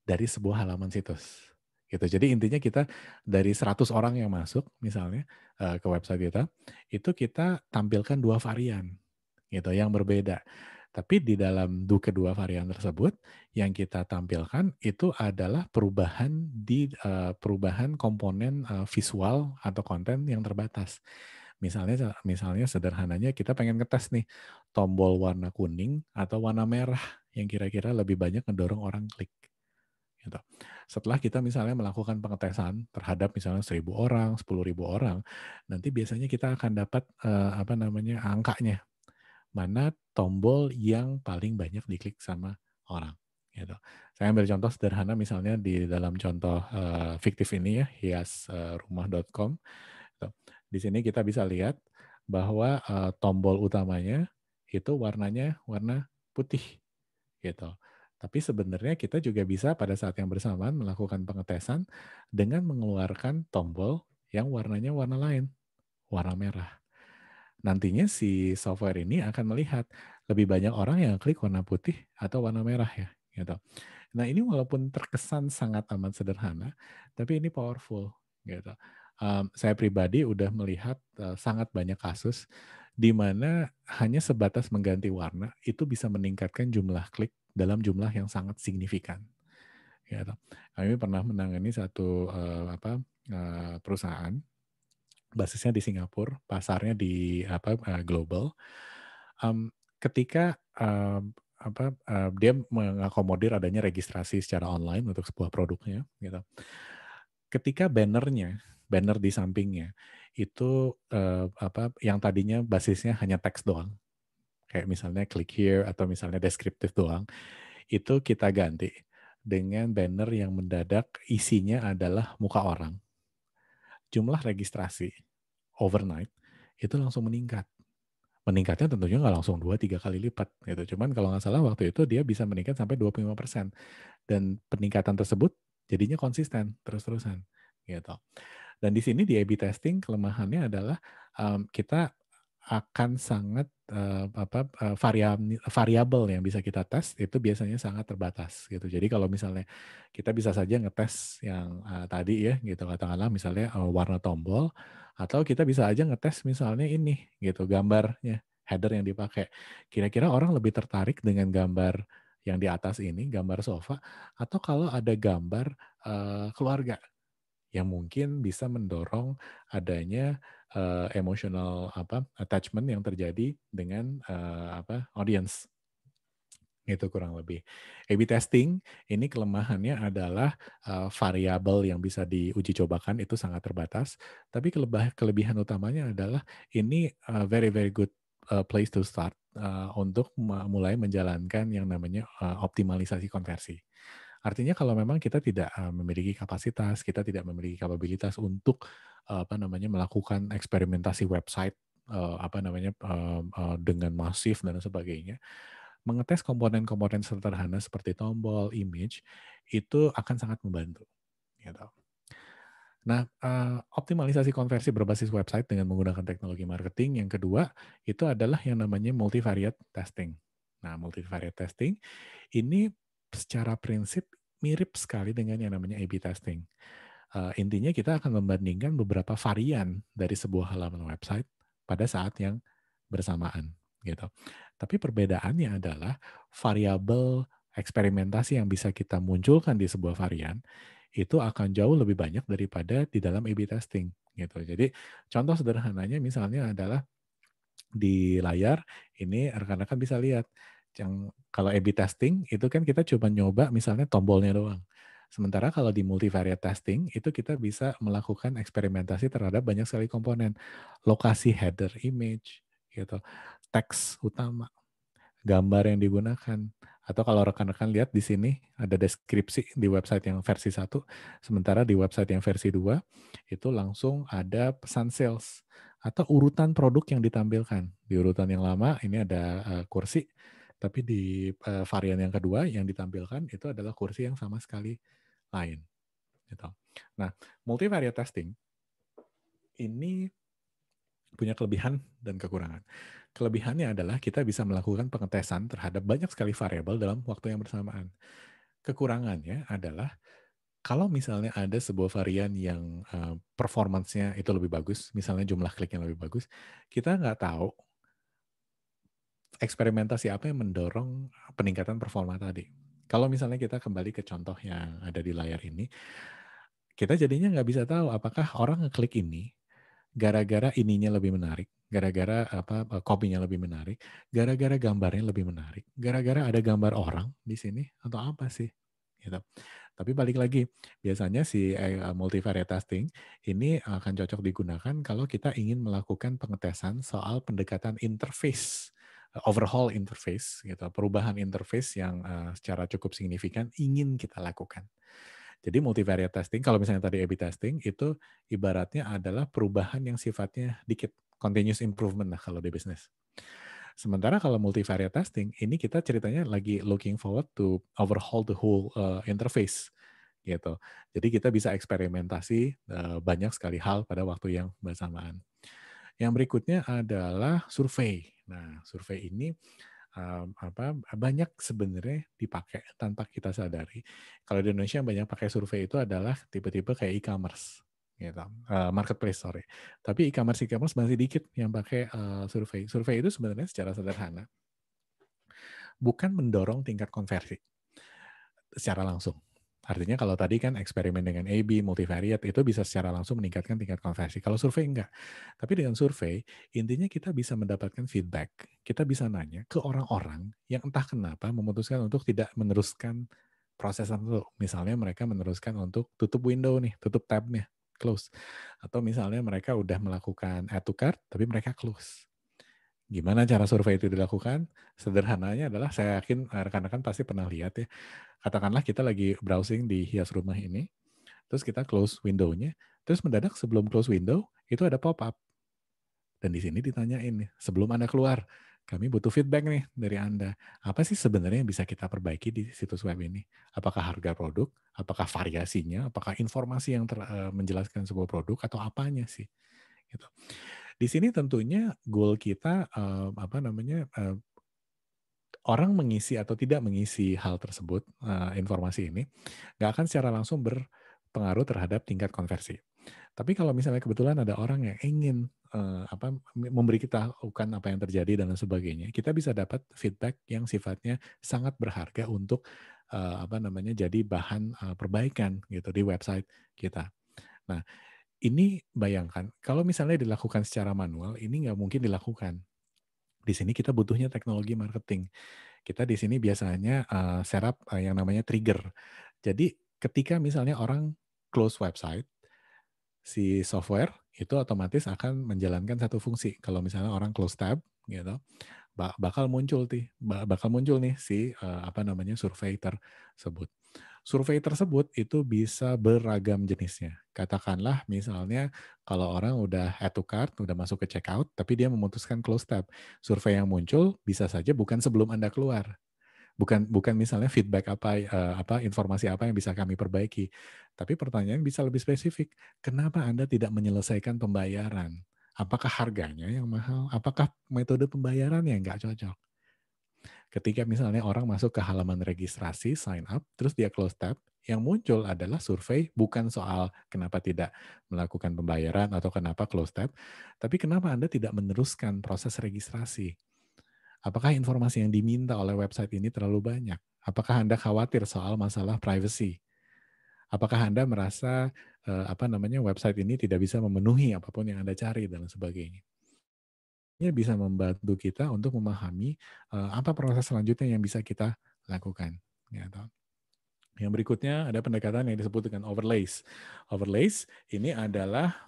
dari sebuah halaman situs. Gitu. Jadi intinya kita dari 100 orang yang masuk misalnya ke website kita, itu kita tampilkan 2 varian gitu yang berbeda. Tapi di dalam kedua varian tersebut yang kita tampilkan itu adalah perubahan komponen visual atau konten yang terbatas. Misalnya sederhananya kita pengen ngetes nih tombol warna kuning atau warna merah yang kira-kira lebih banyak ngedorong orang klik. Gitu. Setelah kita misalnya melakukan pengetesan terhadap misalnya 1.000 orang, 10.000 orang, nanti biasanya kita akan dapat angkanya. Mana tombol yang paling banyak diklik sama orang, gitu. Saya ambil contoh sederhana misalnya di dalam contoh fiktif ini ya, hiasrumah.com. Di sini kita bisa lihat bahwa tombol utamanya itu warnanya warna putih, gitu. Tapi sebenarnya kita juga bisa pada saat yang bersamaan melakukan pengetesan dengan mengeluarkan tombol yang warnanya warna lain, warna merah. Nantinya si software ini akan melihat lebih banyak orang yang klik warna putih atau warna merah ya, gitu. Nah ini walaupun terkesan sangat amat sederhana, tapi ini powerful, gitu. Saya pribadi udah melihat sangat banyak kasus di mana hanya sebatas mengganti warna itu bisa meningkatkan jumlah klik dalam jumlah yang sangat signifikan, gitu. Kami pernah menangani satu perusahaan basisnya di Singapura, pasarnya di global. Ketika dia mengakomodir adanya registrasi secara online untuk sebuah produknya, gitu. Ketika banner di sampingnya itu yang tadinya basisnya hanya teks doang, kayak misalnya click here atau misalnya deskriptif doang, itu kita ganti dengan banner yang mendadak isinya adalah muka orang. Jumlah registrasi overnight itu langsung meningkat. Meningkatnya tentunya nggak langsung 2-3 kali lipat gitu. Cuman kalau nggak salah waktu itu dia bisa meningkat sampai 25%. Dan peningkatan tersebut jadinya konsisten terus-terusan gitu. Dan di sini di A/B testing kelemahannya adalah kita akan sangat variabel yang bisa kita tes itu biasanya sangat terbatas gitu. Jadi kalau misalnya kita bisa saja ngetes yang tadi ya gitu katakanlah misalnya warna tombol atau kita bisa aja ngetes misalnya ini gitu gambarnya header yang dipakai. Kira-kira orang lebih tertarik dengan gambar yang di atas ini gambar sofa atau kalau ada gambar keluarga yang mungkin bisa mendorong adanya emotional attachment yang terjadi dengan audience itu kurang lebih. A/B testing ini kelemahannya adalah variabel yang bisa diuji cobakan itu sangat terbatas, tapi kelebihan utamanya adalah ini very very good place to start untuk mulai menjalankan yang namanya optimalisasi konversi. Artinya kalau memang kita tidak memiliki kapasitas, kita tidak memiliki kapabilitas untuk melakukan eksperimentasi website dengan masif dan sebagainya, mengetes komponen-komponen sederhana seperti tombol, image itu akan sangat membantu. Gitu. Nah, optimalisasi konversi berbasis website dengan menggunakan teknologi marketing yang kedua itu adalah yang namanya multivariate testing. Nah, multivariate testing ini secara prinsip mirip sekali dengan yang namanya A/B testing. Intinya kita akan membandingkan beberapa varian dari sebuah halaman website pada saat yang bersamaan, gitu. Tapi perbedaannya adalah variabel eksperimentasi yang bisa kita munculkan di sebuah varian itu akan jauh lebih banyak daripada di dalam A/B testing, gitu. Jadi contoh sederhananya misalnya adalah di layar ini rekan-rekan bisa lihat yang kalau A/B testing itu kan kita coba nyoba misalnya tombolnya doang. Sementara kalau di multivariate testing itu kita bisa melakukan eksperimentasi terhadap banyak sekali komponen. Lokasi header image gitu, teks utama, gambar yang digunakan. Atau kalau rekan-rekan lihat di sini ada deskripsi di website yang versi 1, sementara di website yang versi 2 itu langsung ada pesan sales atau urutan produk yang ditampilkan. Di urutan yang lama ini ada kursi, tapi di varian yang kedua yang ditampilkan itu adalah kursi yang sama sekali lain. Gitu. Nah, multivariate testing ini punya kelebihan dan kekurangan. Kelebihannya adalah kita bisa melakukan pengetesan terhadap banyak sekali variabel dalam waktu yang bersamaan. Kekurangannya adalah kalau misalnya ada sebuah varian yang performance-nya itu lebih bagus, misalnya jumlah kliknya lebih bagus, kita nggak tahu eksperimentasi apa yang mendorong peningkatan performa tadi. Kalau misalnya kita kembali ke contoh yang ada di layar ini, kita jadinya nggak bisa tahu apakah orang ngeklik ini gara-gara ininya lebih menarik, gara-gara copy-nya lebih menarik, gara-gara gambarnya lebih menarik, gara-gara ada gambar orang di sini atau apa sih? Gitu. Tapi balik lagi, biasanya si multivariate testing ini akan cocok digunakan kalau kita ingin melakukan pengetesan soal pendekatan interface, overhaul interface, gitu, perubahan interface yang secara cukup signifikan ingin kita lakukan. Jadi multivariate testing, kalau misalnya tadi A/B testing, itu ibaratnya adalah perubahan yang sifatnya dikit, continuous improvement lah kalau di bisnis. Sementara kalau multivariate testing, ini kita ceritanya lagi looking forward to overhaul the whole interface gitu. Jadi kita bisa eksperimentasi banyak sekali hal pada waktu yang bersamaan. Yang berikutnya adalah survei. Nah, survei ini banyak sebenarnya dipakai tanpa kita sadari. Kalau di Indonesia yang banyak pakai survei itu adalah tipe-tipe kayak e-commerce gitu, marketplace sorry. Tapi e-commerce masih dikit yang pakai survei. Survei itu sebenarnya secara sederhana bukan mendorong tingkat konversi secara langsung. Artinya kalau tadi kan eksperimen dengan A/B, multivariate itu bisa secara langsung meningkatkan tingkat konversi. Kalau survei enggak. Tapi dengan survei, intinya kita bisa mendapatkan feedback. Kita bisa nanya ke orang-orang yang entah kenapa memutuskan untuk tidak meneruskan proses tertentu. Misalnya mereka meneruskan untuk tutup window nih, tutup tab-nya, close. Atau misalnya mereka udah melakukan add to cart, tapi mereka close. Gimana cara survei itu dilakukan? Sederhananya adalah saya yakin rekan-rekan pasti pernah lihat ya. Katakanlah kita lagi browsing di hias rumah ini, terus kita close window-nya, terus mendadak sebelum close window, itu ada pop-up. Dan di sini ditanyain nih, sebelum Anda keluar, kami butuh feedback nih dari Anda. Apa sih sebenarnya yang bisa kita perbaiki di situs web ini? Apakah harga produk? Apakah variasinya? Apakah informasi yang menjelaskan sebuah produk? Atau apanya sih? Gitu. Di sini tentunya goal kita, orang mengisi atau tidak mengisi hal tersebut, informasi ini, nggak akan secara langsung berpengaruh terhadap tingkat konversi. Tapi kalau misalnya kebetulan ada orang yang ingin memberi kita tahukan apa yang terjadi dan lain sebagainya, kita bisa dapat feedback yang sifatnya sangat berharga untuk jadi bahan perbaikan gitu di website kita. Nah, ini bayangkan kalau misalnya dilakukan secara manual, ini nggak mungkin dilakukan. Di sini kita butuhnya teknologi marketing. Kita di sini biasanya setup yang namanya trigger. Jadi ketika misalnya orang close website, si software itu otomatis akan menjalankan satu fungsi. Kalau misalnya orang close tab gitu, bakal muncul nih si survei tersebut. Survei tersebut itu bisa beragam jenisnya. Katakanlah misalnya kalau orang udah add to cart, udah masuk ke checkout, tapi dia memutuskan close tab. Survei yang muncul bisa saja bukan sebelum Anda keluar. Bukan bukan misalnya feedback informasi apa yang bisa kami perbaiki. Tapi pertanyaan bisa lebih spesifik. Kenapa Anda tidak menyelesaikan pembayaran? Apakah harganya yang mahal? Apakah metode pembayaran yang nggak cocok? Ketika misalnya orang masuk ke halaman registrasi, sign up, terus dia close tab, yang muncul adalah survei bukan soal kenapa tidak melakukan pembayaran atau kenapa close tab, tapi kenapa Anda tidak meneruskan proses registrasi. Apakah informasi yang diminta oleh website ini terlalu banyak? Apakah Anda khawatir soal masalah privacy? Apakah Anda merasa website ini tidak bisa memenuhi apapun yang Anda cari dan sebagainya? Ini bisa membantu kita untuk memahami apa proses selanjutnya yang bisa kita lakukan. Gitu. Yang berikutnya ada pendekatan yang disebut dengan overlays. Overlays ini adalah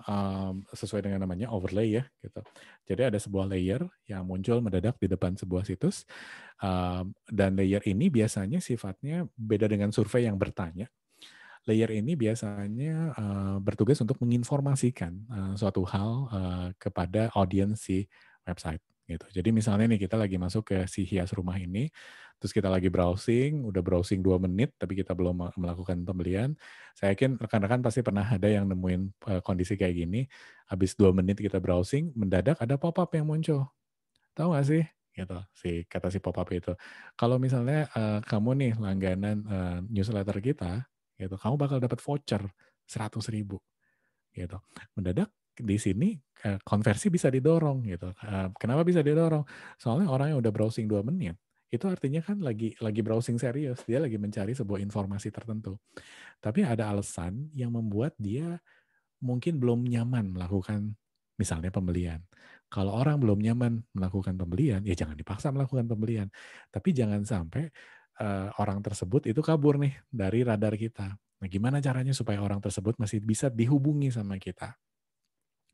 sesuai dengan namanya overlay ya. Gitu. Jadi ada sebuah layer yang muncul mendadak di depan sebuah situs dan layer ini biasanya sifatnya beda dengan survei yang bertanya. Layer ini biasanya bertugas untuk menginformasikan suatu hal kepada audiens si website gitu. Jadi misalnya nih kita lagi masuk ke si hias rumah ini, terus kita lagi browsing, udah browsing 2 menit tapi kita belum melakukan pembelian. Saya yakin rekan-rekan pasti pernah ada yang nemuin kondisi kayak gini, habis 2 menit kita browsing, mendadak ada pop-up yang muncul. Tahu nggak sih? Gitu, kata si pop-up itu. Kalau misalnya kamu nih langganan newsletter kita, gitu, kamu bakal dapat voucher 100.000 gitu. Mendadak di sini konversi bisa didorong gitu. Kenapa bisa didorong? Soalnya orang yang udah browsing 2 menit, itu artinya kan lagi browsing serius, dia lagi mencari sebuah informasi tertentu. Tapi ada alasan yang membuat dia mungkin belum nyaman melakukan misalnya pembelian. Kalau orang belum nyaman melakukan pembelian, ya jangan dipaksa melakukan pembelian. Tapi jangan sampai orang tersebut itu kabur nih dari radar kita. Nah, gimana caranya supaya orang tersebut masih bisa dihubungi sama kita?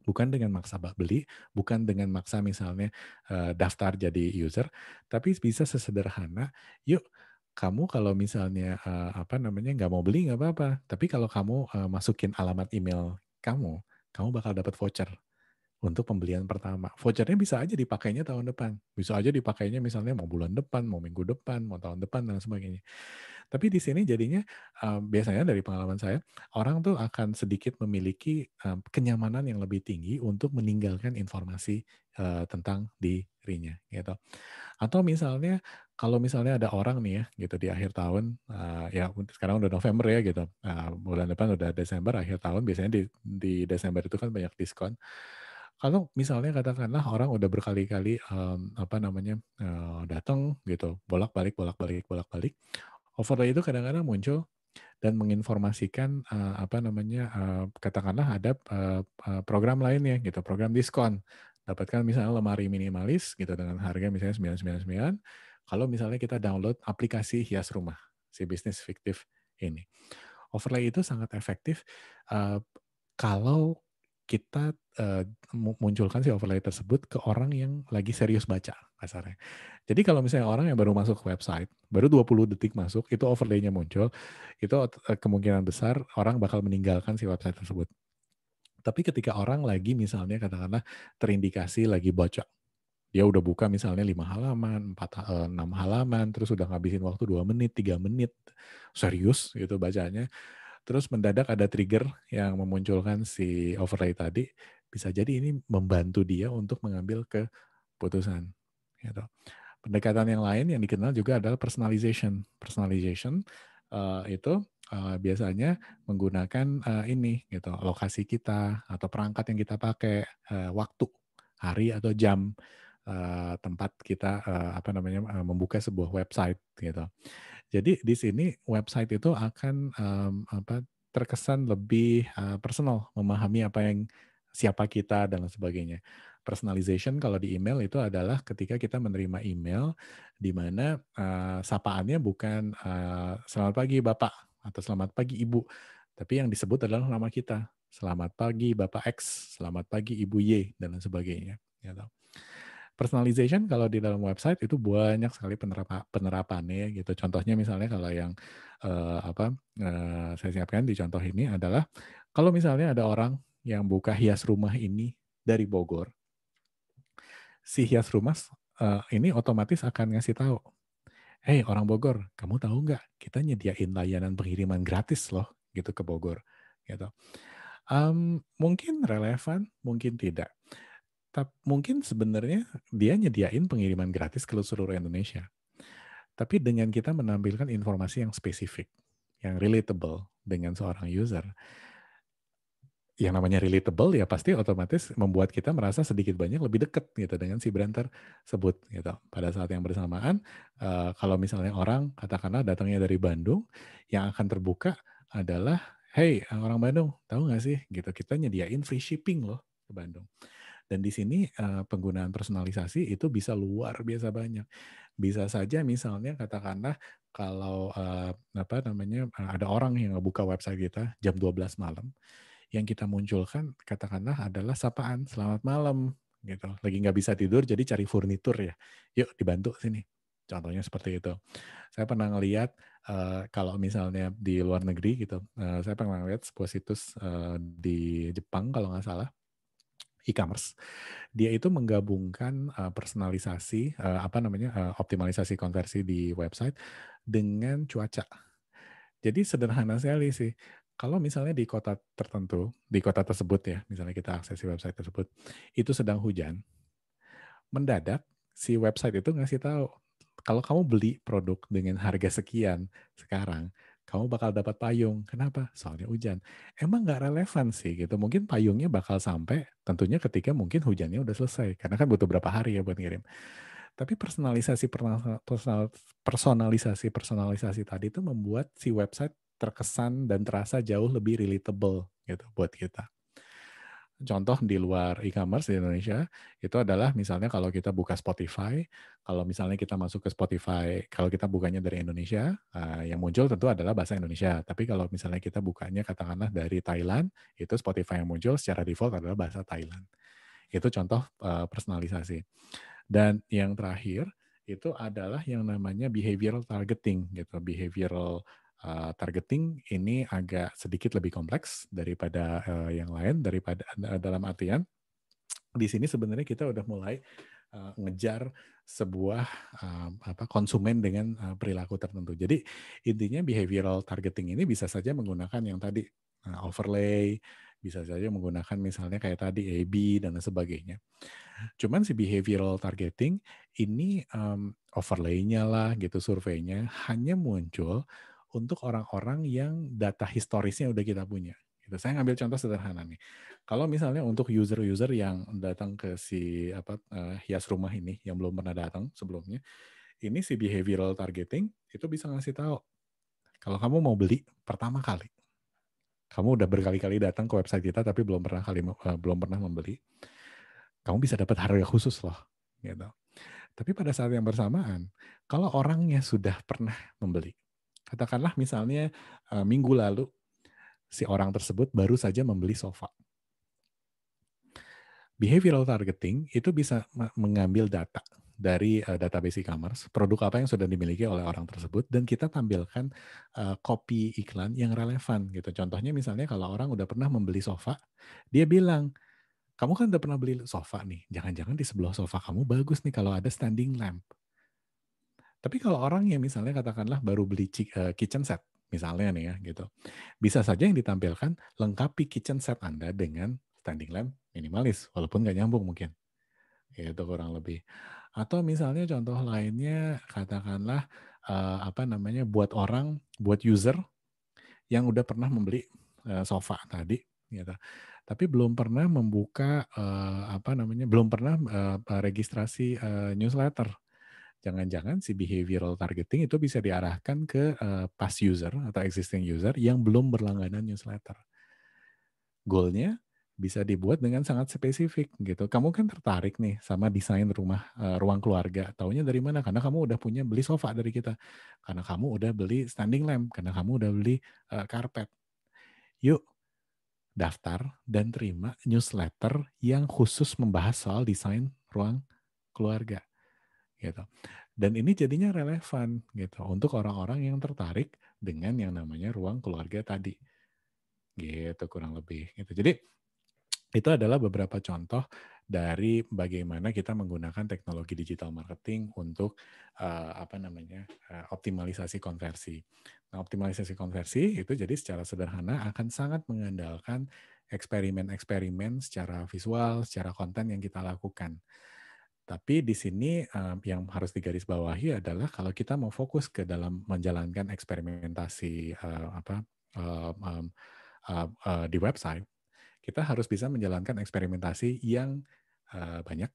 Bukan dengan maksa beli, bukan dengan maksa misalnya daftar jadi user, tapi bisa sesederhana, yuk kamu kalau misalnya nggak mau beli nggak apa-apa, tapi kalau kamu masukin alamat email kamu, kamu bakal dapat voucher untuk pembelian pertama. Vouchernya bisa aja dipakainya tahun depan, bisa aja dipakainya misalnya mau bulan depan, mau minggu depan, mau tahun depan dan sebagainya. Tapi di sini jadinya biasanya dari pengalaman saya, orang tuh akan sedikit memiliki kenyamanan yang lebih tinggi untuk meninggalkan informasi tentang dirinya gitu. Atau misalnya kalau misalnya ada orang nih ya gitu di akhir tahun, ya sekarang udah November ya gitu, bulan depan udah Desember, akhir tahun biasanya di Desember itu kan banyak diskon. Kalau misalnya katakanlah orang udah berkali-kali, datang gitu, bolak-balik bolak-balik bolak-balik, overlay itu kadang-kadang muncul dan menginformasikan, katakanlah ada, program lainnya gitu, program diskon. Dapatkan misalnya lemari minimalis gitu dengan harga misalnya 999, kalau misalnya kita download aplikasi hias rumah, si bisnis fiktif ini. Overlay itu sangat efektif, eee, kalau kita, munculkan si overlay tersebut ke orang yang lagi serius baca, kasarnya. Jadi kalau misalnya orang yang baru masuk ke website, baru 20 detik masuk, itu overlay-nya muncul, itu kemungkinan besar orang bakal meninggalkan si website tersebut. Tapi ketika orang lagi misalnya katakanlah terindikasi lagi baca, dia udah buka misalnya 5 halaman, 6 halaman, terus udah ngabisin waktu 2 menit, 3 menit, serius gitu bacanya, terus mendadak ada trigger yang memunculkan si overlay tadi, bisa jadi ini membantu dia untuk mengambil keputusan, gitu. Pendekatan yang lain yang dikenal juga adalah personalization. Personalization itu biasanya menggunakan ini gitu, lokasi kita atau perangkat yang kita pakai, waktu, hari atau jam, tempat kita membuka sebuah website gitu. Jadi di sini website itu akan terkesan lebih personal, memahami siapa kita dan lain sebagainya. Personalization kalau di email itu adalah ketika kita menerima email di mana sapaannya bukan selamat pagi Bapak atau selamat pagi Ibu, tapi yang disebut adalah nama kita. Selamat pagi Bapak X, selamat pagi Ibu Y dan lain sebagainya. Gitu. Personalization kalau di dalam website itu banyak sekali penerapannya gitu. Contohnya misalnya kalau yang saya siapkan di contoh ini adalah kalau misalnya ada orang yang buka hias rumah ini dari Bogor, si hias rumah ini otomatis akan ngasih tahu, "Hey orang Bogor, kamu tahu nggak kita nyediain layanan pengiriman gratis loh gitu ke Bogor," gitu. Mungkin relevan, mungkin tidak. Mungkin sebenarnya dia nyediain pengiriman gratis ke seluruh Indonesia. Tapi dengan kita menampilkan informasi yang spesifik, yang relatable dengan seorang user, yang namanya relatable ya pasti otomatis membuat kita merasa sedikit banyak lebih dekat gitu dengan si brand tersebut gitu. Pada saat yang bersamaan, kalau misalnya orang katakanlah datangnya dari Bandung, yang akan terbuka adalah, "Hey orang Bandung, tahu nggak sih gitu kita nyediain free shipping loh ke Bandung." Dan di sini penggunaan personalisasi itu bisa luar biasa banyak. Bisa saja misalnya katakanlah kalau ada orang yang ngebuka website kita jam 12 malam, yang kita munculkan katakanlah adalah sapaan, "Selamat malam," gitu. Lagi nggak bisa tidur jadi cari furnitur ya, "Yuk dibantu sini." Contohnya seperti itu. Saya pernah ngelihat, kalau misalnya di luar negeri gitu, saya pernah ngelihat sebuah situs, di Jepang kalau nggak salah, e-commerce. Dia itu menggabungkan, personalisasi, optimalisasi konversi di website dengan cuaca. Jadi sederhana sekali sih, kalau misalnya di kota tertentu, di kota tersebut ya, misalnya kita akses si website tersebut, itu sedang hujan, mendadak si website itu ngasih tahu, kalau kamu beli produk dengan harga sekian sekarang, kamu bakal dapat payung. Kenapa? Soalnya hujan. Emang nggak relevan sih gitu. Mungkin payungnya bakal sampai tentunya ketika mungkin hujannya udah selesai. Karena kan butuh berapa hari ya buat ngirim. Tapi personalisasi tadi itu membuat si website terkesan dan terasa jauh lebih relatable gitu buat kita. Contoh di luar e-commerce di Indonesia, itu adalah misalnya kalau kita buka Spotify, kalau misalnya kita masuk ke Spotify, kalau kita bukanya dari Indonesia, yang muncul tentu adalah bahasa Indonesia. Tapi kalau misalnya kita bukanya katakanlah dari Thailand, itu Spotify yang muncul secara default adalah bahasa Thailand. Itu contoh personalisasi. Dan yang terakhir itu adalah yang namanya behavioral targeting gitu. Behavioral targeting ini agak sedikit lebih kompleks daripada yang lain, daripada dalam artian di sini sebenarnya kita udah mulai ngejar sebuah konsumen dengan perilaku tertentu. Jadi intinya behavioral targeting ini bisa saja menggunakan yang tadi overlay, bisa saja menggunakan misalnya kayak tadi A/B dan sebagainya. Cuman si behavioral targeting ini overlay-nya lah gitu, surveinya hanya muncul untuk orang-orang yang data historisnya udah kita punya. Gitu. Saya ngambil contoh sederhana nih. Kalau misalnya untuk user-user yang datang ke si hias rumah ini yang belum pernah datang sebelumnya, ini si behavioral targeting itu bisa ngasih tahu kalau kamu mau beli pertama kali, kamu udah berkali-kali datang ke website kita tapi belum pernah membeli, kamu bisa dapat harga khusus loh, gitu. Tapi pada saat yang bersamaan, kalau orangnya sudah pernah membeli, katakanlah misalnya minggu lalu si orang tersebut baru saja membeli sofa. Behavioral targeting itu bisa mengambil data dari database e-commerce, produk apa yang sudah dimiliki oleh orang tersebut, dan kita tampilkan copy iklan yang relevan gitu. Contohnya misalnya kalau orang udah pernah membeli sofa, dia bilang, kamu kan udah pernah beli sofa nih, jangan-jangan di sebelah sofa kamu bagus nih kalau ada standing lamp. Tapi kalau orang yang misalnya katakanlah baru beli kitchen set, misalnya nih ya gitu, bisa saja yang ditampilkan lengkapi kitchen set Anda dengan standing lamp minimalis, walaupun nggak nyambung mungkin, gitu kurang lebih. Atau misalnya contoh lainnya katakanlah buat user yang udah pernah membeli sofa tadi, gitu. Tapi belum pernah membuka belum pernah registrasi newsletter. Jangan-jangan si behavioral targeting itu bisa diarahkan ke past user atau existing user yang belum berlangganan newsletter. Goalnya bisa dibuat dengan sangat spesifik gitu. Kamu kan tertarik nih sama desain rumah ruang keluarga. Taunya dari mana? Karena kamu udah punya beli sofa dari kita. Karena kamu udah beli standing lamp. Karena kamu udah beli karpet. Yuk daftar dan terima newsletter yang khusus membahas soal desain ruang keluarga gitu. Dan ini jadinya relevan gitu untuk orang-orang yang tertarik dengan yang namanya ruang keluarga tadi. Gitu kurang lebih gitu. Jadi itu adalah beberapa contoh dari bagaimana kita menggunakan teknologi digital marketing untuk optimalisasi konversi. Nah, optimalisasi konversi itu jadi secara sederhana akan sangat mengandalkan eksperimen-eksperimen secara visual, secara konten yang kita lakukan. Tapi di sini yang harus digarisbawahi adalah kalau kita mau fokus ke dalam menjalankan eksperimentasi di website, kita harus bisa menjalankan eksperimentasi yang banyak,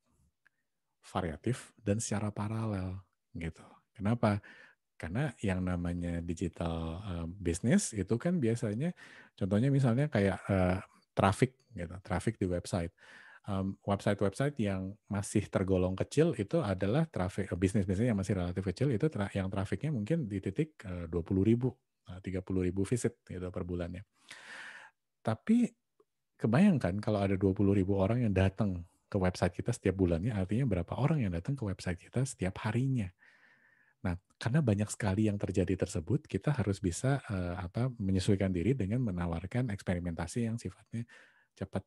variatif, dan secara paralel gitu. Kenapa? Karena yang namanya digital business itu kan biasanya, contohnya misalnya kayak traffic gitu, traffic di website. Website-website yang masih tergolong kecil itu adalah bisnis-bisnis yang masih relatif kecil itu yang trafiknya mungkin di titik 20.000, 30.000 visit gitu per bulannya. Tapi kebayangkan kalau ada 20.000 orang yang datang ke website kita setiap bulannya, artinya berapa orang yang datang ke website kita setiap harinya. Nah, karena banyak sekali yang terjadi tersebut, kita harus bisa menyesuaikan diri dengan menawarkan eksperimentasi yang sifatnya cepat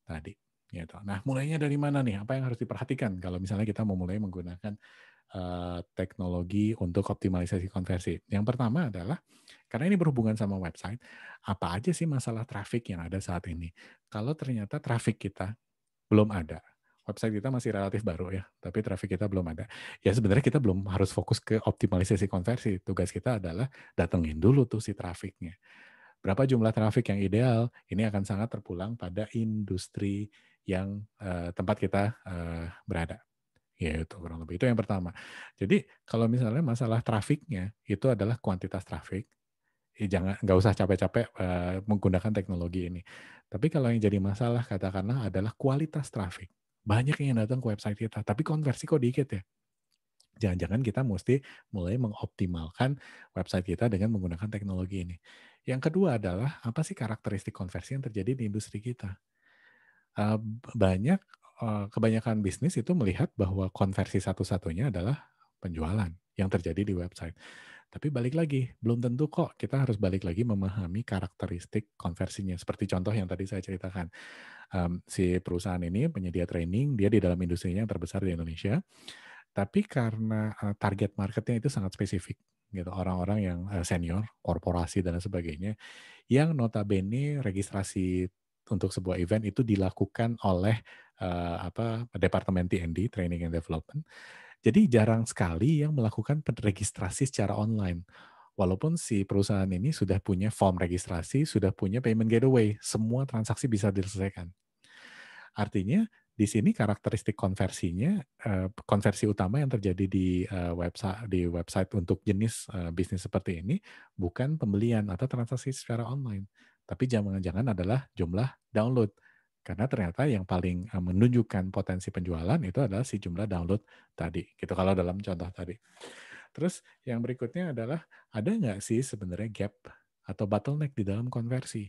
tadi. Gitu. Nah, mulainya dari mana nih? Apa yang harus diperhatikan kalau misalnya kita mau mulai menggunakan teknologi untuk optimalisasi konversi? Yang pertama adalah, karena ini berhubungan sama website, apa aja sih masalah traffic yang ada saat ini? Kalau ternyata traffic kita belum ada, website kita masih relatif baru ya, tapi traffic kita belum ada. Ya sebenarnya kita belum harus fokus ke optimalisasi konversi. Tugas kita adalah datengin dulu tuh si trafficnya. Berapa jumlah traffic yang ideal? Ini akan sangat terpulang pada industri yang tempat kita berada. Ya itu kurang lebih. Itu yang pertama. Jadi kalau misalnya masalah trafficnya itu adalah kuantitas traffic, nggak usah capek-capek menggunakan teknologi ini. Tapi kalau yang jadi masalah katakanlah adalah kualitas traffic. Banyak yang datang ke website kita, tapi konversi kok dikit ya. Jangan-jangan kita mesti mulai mengoptimalkan website kita dengan menggunakan teknologi ini. Yang kedua adalah apa sih karakteristik konversi yang terjadi di industri kita? Eee, banyak kebanyakan bisnis itu melihat bahwa konversi satu-satunya adalah penjualan yang terjadi di website. Tapi balik lagi, belum tentu kok kita harus balik lagi memahami karakteristik konversinya. Seperti contoh yang tadi saya ceritakan, si perusahaan ini penyedia training, dia di dalam industrinya yang terbesar di Indonesia, tapi karena, target marketnya itu sangat spesifik gitu, orang-orang yang, senior, korporasi dan lain sebagainya, yang notabene registrasi untuk sebuah event itu dilakukan oleh, departemen T&D, Training and Development. Jadi jarang sekali yang melakukan registrasi secara online. Walaupun si perusahaan ini sudah punya form registrasi, sudah punya payment gateway, semua transaksi bisa diselesaikan. Artinya di sini karakteristik konversinya, konversi utama yang terjadi di website untuk jenis, bisnis seperti ini bukan pembelian atau transaksi secara online, tapi jangan-jangan adalah jumlah download. Karena ternyata yang paling, menunjukkan potensi penjualan itu adalah si jumlah download tadi, gitu kalau dalam contoh tadi. Terus yang berikutnya adalah, ada nggak sih sebenarnya gap atau bottleneck di dalam konversi?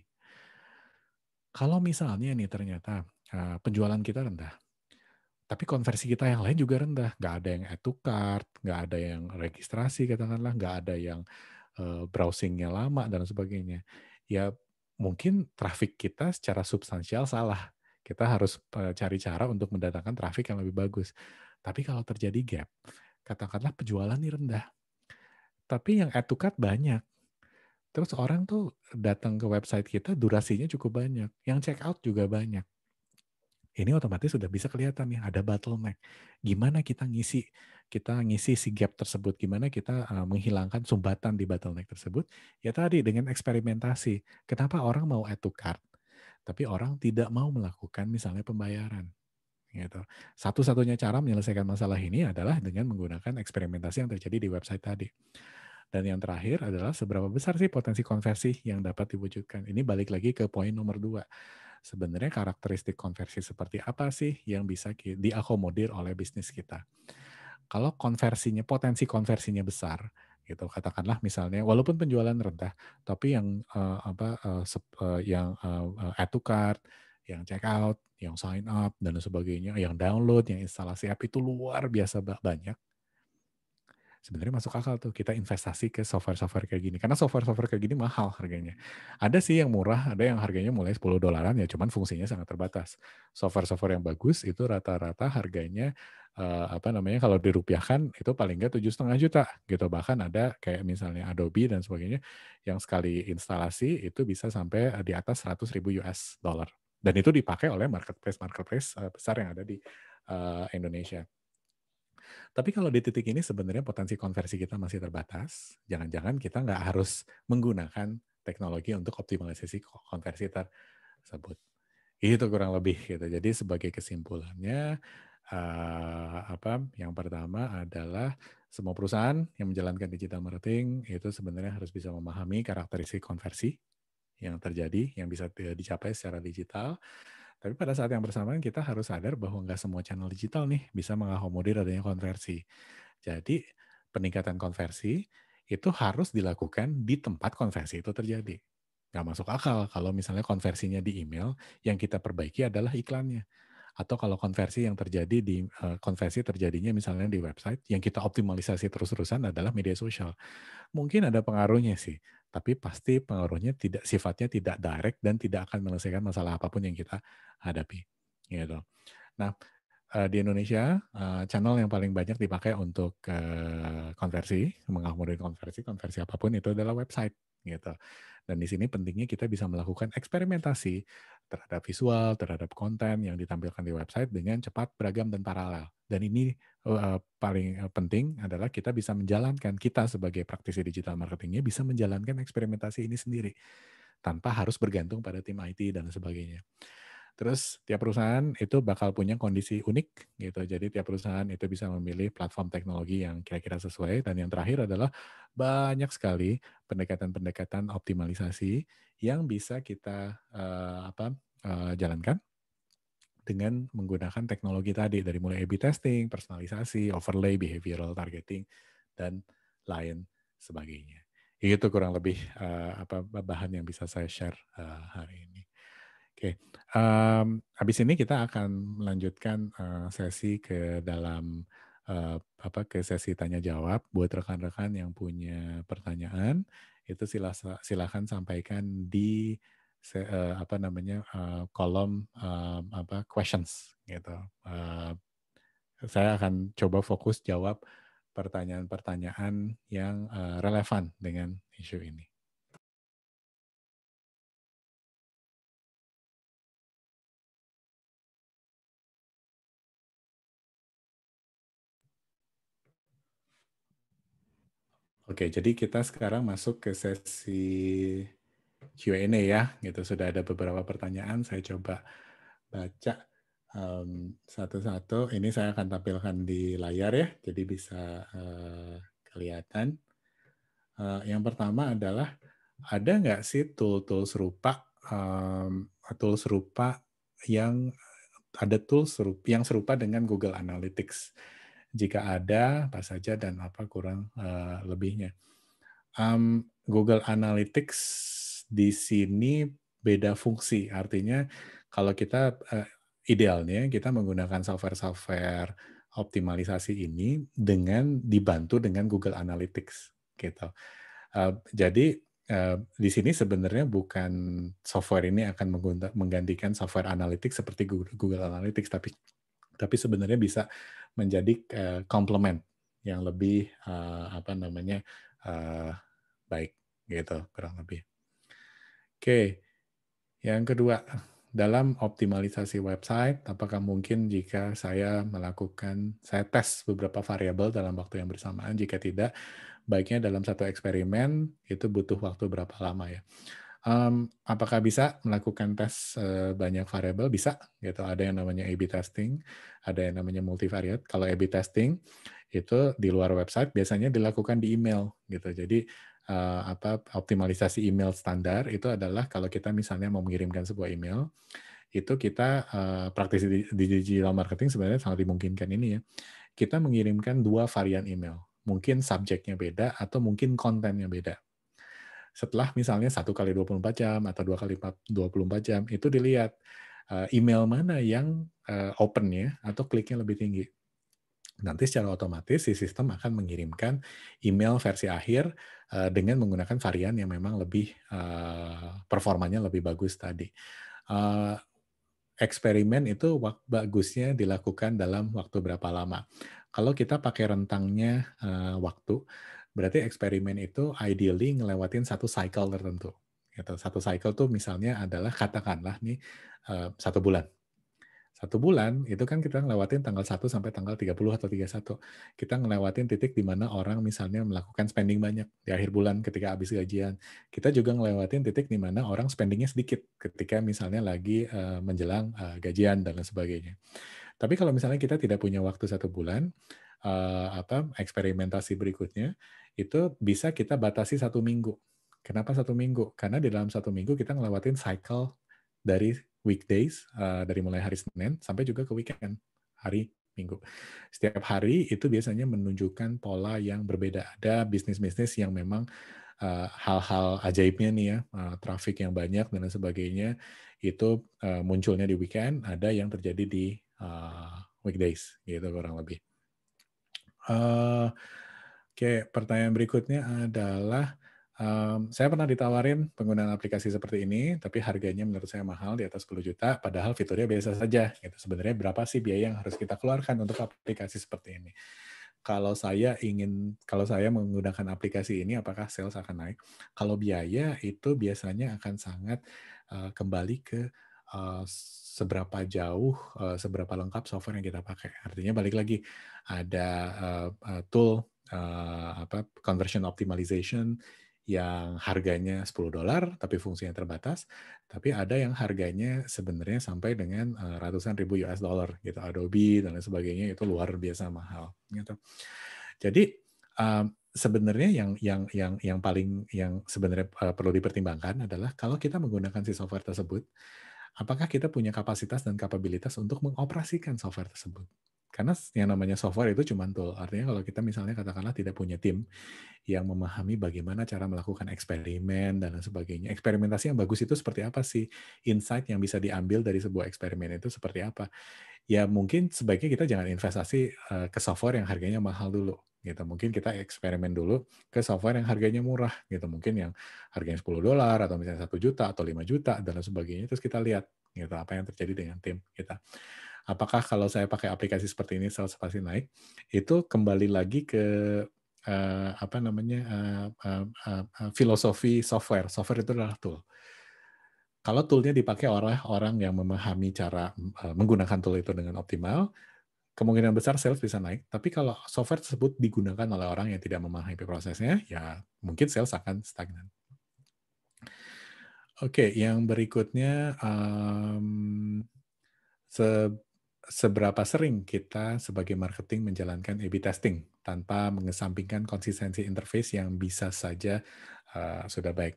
Kalau misalnya nih ternyata, penjualan kita rendah, tapi konversi kita yang lain juga rendah, nggak ada yang add to cart, nggak ada yang registrasi katakanlah, nggak ada yang, browsing-nya lama dan sebagainya. Ya mungkin traffic kita secara substansial salah. Kita harus, cari cara untuk mendatangkan traffic yang lebih bagus. Tapi kalau terjadi gap, katakanlah penjualan nih rendah, tapi yang add to cart banyak. Terus orang tuh datang ke website kita durasinya cukup banyak, yang check out juga banyak. Ini otomatis sudah bisa kelihatan nih ada bottleneck. Gimana kita ngisi si gap tersebut, gimana kita, menghilangkan sumbatan di bottleneck tersebut, ya tadi dengan eksperimentasi. Kenapa orang mau add to cart, tapi orang tidak mau melakukan misalnya pembayaran, gitu. Satu-satunya cara menyelesaikan masalah ini adalah dengan menggunakan eksperimentasi yang terjadi di website tadi. Dan yang terakhir adalah seberapa besar sih potensi konversi yang dapat diwujudkan. Ini balik lagi ke poin nomor 2. Sebenarnya karakteristik konversi seperti apa sih yang bisa diakomodir oleh bisnis kita? Kalau potensi konversinya besar, gitu, katakanlah misalnya walaupun penjualan rendah, tapi yang add to cart, yang check out, yang sign up dan sebagainya, yang download, yang instalasi app itu luar biasa banyak. Sebenarnya masuk akal tuh kita investasi ke software-software kayak gini, karena software-software kayak gini mahal harganya. Ada sih yang murah, ada yang harganya mulai $10 ya, cuman fungsinya sangat terbatas. Software-software yang bagus itu rata-rata harganya, kalau dirupiahkan itu paling nggak 7,5 juta gitu. Bahkan ada kayak misalnya Adobe dan sebagainya, yang sekali instalasi itu bisa sampai, di atas $100.000. Dan itu dipakai oleh marketplace-marketplace, besar yang ada di, Indonesia. Tapi kalau di titik ini sebenarnya potensi konversi kita masih terbatas, jangan-jangan kita nggak harus menggunakan teknologi untuk optimalisasi konversi tersebut. Itu kurang lebih gitu. Jadi sebagai kesimpulannya, yang pertama adalah semua perusahaan yang menjalankan digital marketing itu sebenarnya harus bisa memahami karakteristik konversi yang terjadi, yang bisa dicapai secara digital. Tapi pada saat yang bersamaan kita harus sadar bahwa nggak semua channel digital nih bisa mengakomodir adanya konversi. Jadi peningkatan konversi itu harus dilakukan di tempat konversi itu terjadi. Nggak masuk akal kalau misalnya konversinya di email, yang kita perbaiki adalah iklannya. Atau kalau konversi terjadinya misalnya di website, yang kita optimalisasi terus-terusan adalah media sosial. Mungkin ada pengaruhnya sih, tapi pasti pengaruhnya sifatnya tidak direct dan tidak akan menyelesaikan masalah apapun yang kita hadapi, gitu. Nah, di Indonesia, channel yang paling banyak dipakai untuk, mengakomodir konversi apapun itu adalah website, gitu. Dan di sini pentingnya kita bisa melakukan eksperimentasi terhadap visual, terhadap konten yang ditampilkan di website dengan cepat, beragam, dan paralel. Dan ini, paling, penting adalah kita sebagai praktisi digital marketingnya bisa menjalankan eksperimentasi ini sendiri, tanpa harus bergantung pada tim IT dan sebagainya. Terus tiap perusahaan itu bakal punya kondisi unik gitu. Jadi tiap perusahaan itu bisa memilih platform teknologi yang kira-kira sesuai. Dan yang terakhir adalah banyak sekali pendekatan-pendekatan optimalisasi yang bisa kita jalankan dengan menggunakan teknologi tadi, dari mulai A/B testing, personalisasi, overlay, behavioral targeting, dan lain sebagainya. Itu kurang lebih bahan yang bisa saya share hari ini. Oke, habis ini kita akan melanjutkan sesi ke dalam ke sesi tanya jawab. Buat rekan-rekan yang punya pertanyaan, itu silakan sampaikan di kolom questions gitu. Saya akan coba fokus jawab pertanyaan-pertanyaan yang relevan dengan isu ini. Oke, jadi kita sekarang masuk ke sesi Q&A ya, gitu. Sudah ada beberapa pertanyaan, saya coba baca satu-satu. Ini saya akan tampilkan di layar ya, jadi bisa kelihatan. Yang pertama adalah, ada nggak sih tool serupa yang ada yang serupa dengan Google Analytics? Jika ada, apa saja dan apa kurang lebihnya? Google Analytics di sini beda fungsi, artinya kalau kita idealnya kita menggunakan software-software optimalisasi ini dengan dibantu dengan Google Analytics gitu. Jadi di sini sebenarnya bukan software ini akan menggantikan software analytics seperti Google Analytics, tapi sebenarnya bisa menjadi komplement yang lebih baik gitu kurang lebih. Oke, yang kedua, dalam optimalisasi website, apakah mungkin jika saya tes beberapa variabel dalam waktu yang bersamaan? Jika tidak, baiknya dalam satu eksperimen itu butuh waktu berapa lama ya? Apakah bisa melakukan tes banyak variabel? Bisa, gitu. Ada yang namanya A/B testing, ada yang namanya multivariate. Kalau A/B testing itu di luar website biasanya dilakukan di email, gitu. Jadi optimalisasi email standar itu adalah kalau kita misalnya mau mengirimkan sebuah email, itu kita praktisi di digital marketing sebenarnya sangat dimungkinkan ini ya. Kita mengirimkan 2 varian email. Mungkin subjeknya beda atau mungkin kontennya beda. Setelah misalnya 1 kali 24 jam atau 2 kali 24 jam, itu dilihat email mana yang open-nya atau kliknya lebih tinggi. Nanti secara otomatis si sistem akan mengirimkan email versi akhir dengan menggunakan varian yang memang lebih performanya lebih bagus tadi. Eksperimen itu bagusnya dilakukan dalam waktu berapa lama. Kalau kita pakai rentangnya waktu, berarti eksperimen itu ideally ngelewatin satu cycle tertentu. Gitu. Satu cycle tuh misalnya adalah katakanlah nih 1 bulan. 1 bulan itu kan kita ngelewatin tanggal 1 sampai tanggal 30 atau 31. Kita ngelewatin titik di mana orang misalnya melakukan spending banyak di akhir bulan ketika habis gajian. Kita juga ngelewatin titik di mana orang spendingnya sedikit ketika misalnya lagi menjelang gajian dan lain sebagainya. Tapi kalau misalnya kita tidak punya waktu 1 bulan, eksperimentasi berikutnya itu bisa kita batasi 1 minggu. Kenapa 1 minggu? Karena di dalam 1 minggu kita ngelewatin cycle dari weekdays, dari mulai hari Senin sampai juga ke weekend, hari Minggu. Setiap hari itu biasanya menunjukkan pola yang berbeda. Ada bisnis-bisnis yang memang hal-hal ajaibnya nih ya, traffic yang banyak dan lain sebagainya, itu munculnya di weekend, ada yang terjadi di weekdays, gitu kurang lebih. Oke, pertanyaan berikutnya adalah, saya pernah ditawarin penggunaan aplikasi seperti ini, tapi harganya menurut saya mahal di atas 10 juta, padahal fiturnya biasa saja. Gitu. Sebenarnya berapa sih biaya yang harus kita keluarkan untuk aplikasi seperti ini? Kalau saya menggunakan aplikasi ini, apakah sales akan naik? Kalau biaya itu biasanya akan sangat kembali ke seberapa jauh, seberapa lengkap software yang kita pakai. Artinya balik lagi, ada tool conversion optimization yang harganya $10 tapi fungsinya terbatas, tapi ada yang harganya sebenarnya sampai dengan ratusan ribu US dollar gitu. Adobe dan lain sebagainya itu luar biasa mahal gitu. Jadi sebenarnya yang paling yang sebenarnya perlu dipertimbangkan adalah kalau kita menggunakan si software tersebut, apakah kita punya kapasitas dan kapabilitas untuk mengoperasikan software tersebut? Karena yang namanya software itu cuma tool. Artinya kalau kita misalnya katakanlah tidak punya tim yang memahami bagaimana cara melakukan eksperimen dan lain sebagainya. Eksperimentasi yang bagus itu seperti apa sih? Insight yang bisa diambil dari sebuah eksperimen itu seperti apa? Ya mungkin sebaiknya kita jangan investasi ke software yang harganya mahal dulu gitu. Mungkin kita eksperimen dulu ke software yang harganya murah gitu. Mungkin yang harganya $10 atau misalnya 1 juta atau 5 juta dan lain sebagainya. Terus kita lihat gitu apa yang terjadi dengan tim kita. Apakah kalau saya pakai aplikasi seperti ini sales pasti naik? Itu kembali lagi ke apa namanya filosofi software. Software itu adalah tool. Kalau toolnya dipakai oleh orang yang memahami cara menggunakan tool itu dengan optimal, kemungkinan besar sales bisa naik. Tapi kalau software tersebut digunakan oleh orang yang tidak memahami prosesnya, ya mungkin sales akan stagnan. Oke, yang berikutnya, seberapa sering kita sebagai marketing menjalankan A/B testing tanpa mengesampingkan konsistensi interface yang bisa saja sudah baik.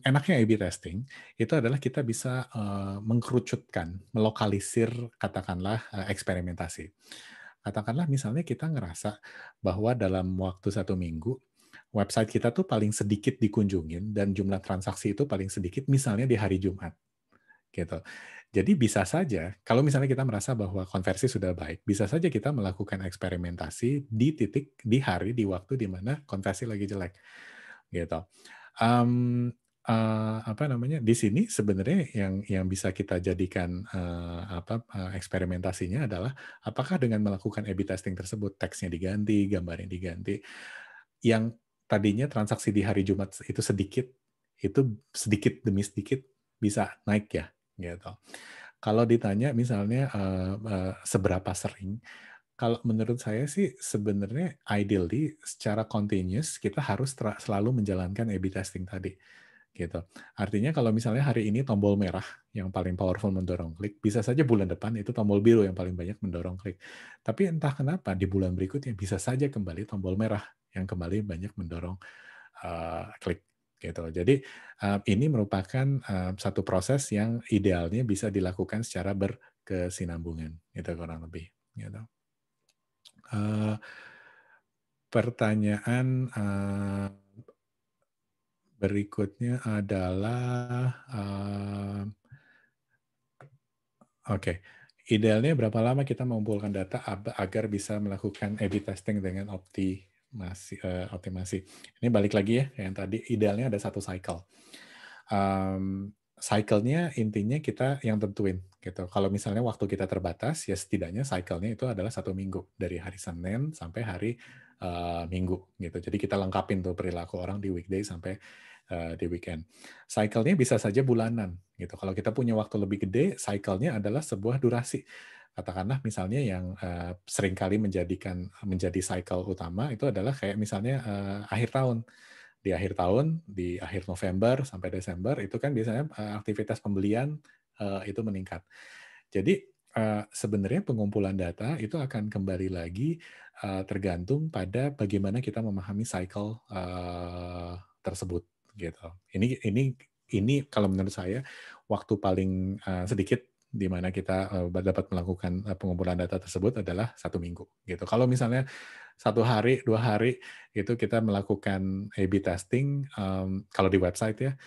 Enaknya A/B testing itu adalah kita bisa mengkerucutkan, melokalisir katakanlah eksperimentasi. Katakanlah misalnya kita ngerasa bahwa dalam waktu 1 minggu website kita tuh paling sedikit dikunjungin dan jumlah transaksi itu paling sedikit misalnya di hari Jumat gitu. Jadi bisa saja kalau misalnya kita merasa bahwa konversi sudah baik, bisa saja kita melakukan eksperimentasi di titik di hari di waktu di mana konversi lagi jelek gitu. Mmm, apa namanya, di sini sebenarnya yang bisa kita jadikan, eksperimentasinya adalah apakah dengan melakukan A/B testing tersebut, teksnya diganti, gambarnya diganti, yang tadinya transaksi di hari Jumat itu sedikit demi sedikit bisa naik ya, gitu. Kalau ditanya misalnya, seberapa sering, kalau menurut saya sih sebenarnya ideally secara continuous kita harus selalu menjalankan A/B testing tadi, gitu. Artinya kalau misalnya hari ini tombol merah yang paling powerful mendorong klik, bisa saja bulan depan itu tombol biru yang paling banyak mendorong klik. Tapi entah kenapa di bulan berikutnya bisa saja kembali tombol merah yang kembali banyak mendorong klik gitu. Jadi ini merupakan satu proses yang idealnya bisa dilakukan secara berkesinambungan, gitu kurang lebih. Gitu. Pertanyaan berikutnya adalah, oke, idealnya berapa lama kita mengumpulkan data agar bisa melakukan A/B testing dengan optimasi. Ini balik lagi ya, yang tadi idealnya ada 1 cycle. Cycle-nya intinya kita yang tentuin gitu. Kalau misalnya waktu kita terbatas, ya setidaknya cycle-nya itu adalah 1 minggu dari hari Senin sampai hari Minggu gitu. Jadi kita lengkapin tuh perilaku orang di weekday sampai di weekend. Cycle-nya bisa saja bulanan gitu. Kalau kita punya waktu lebih gede, cycle-nya adalah sebuah durasi. Katakanlah misalnya yang seringkali menjadi cycle utama itu adalah kayak misalnya akhir tahun. Di akhir November sampai Desember itu kan biasanya aktivitas pembelian itu meningkat. Jadi sebenarnya pengumpulan data itu akan kembali lagi tergantung pada bagaimana kita memahami cycle tersebut gitu. Ini kalau menurut saya waktu paling sedikit di mana kita dapat melakukan pengumpulan data tersebut adalah 1 minggu gitu. Kalau misalnya 1 hari, 2 hari itu kita melakukan A/B testing, kalau di website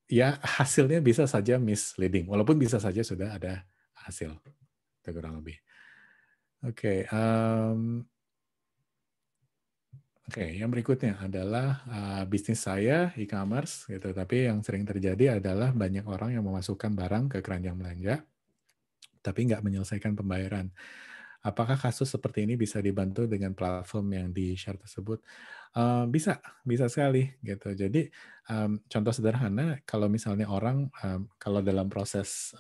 ya hasilnya bisa saja misleading, walaupun bisa saja sudah ada hasil, itu kurang lebih. Oke, yang berikutnya adalah bisnis saya e-commerce gitu, tapi yang sering terjadi adalah banyak orang yang memasukkan barang ke keranjang belanja, tapi nggak menyelesaikan pembayaran. Apakah kasus seperti ini bisa dibantu dengan platform yang di-share tersebut? Bisa, bisa sekali gitu. Jadi contoh sederhana kalau misalnya orang kalau dalam proses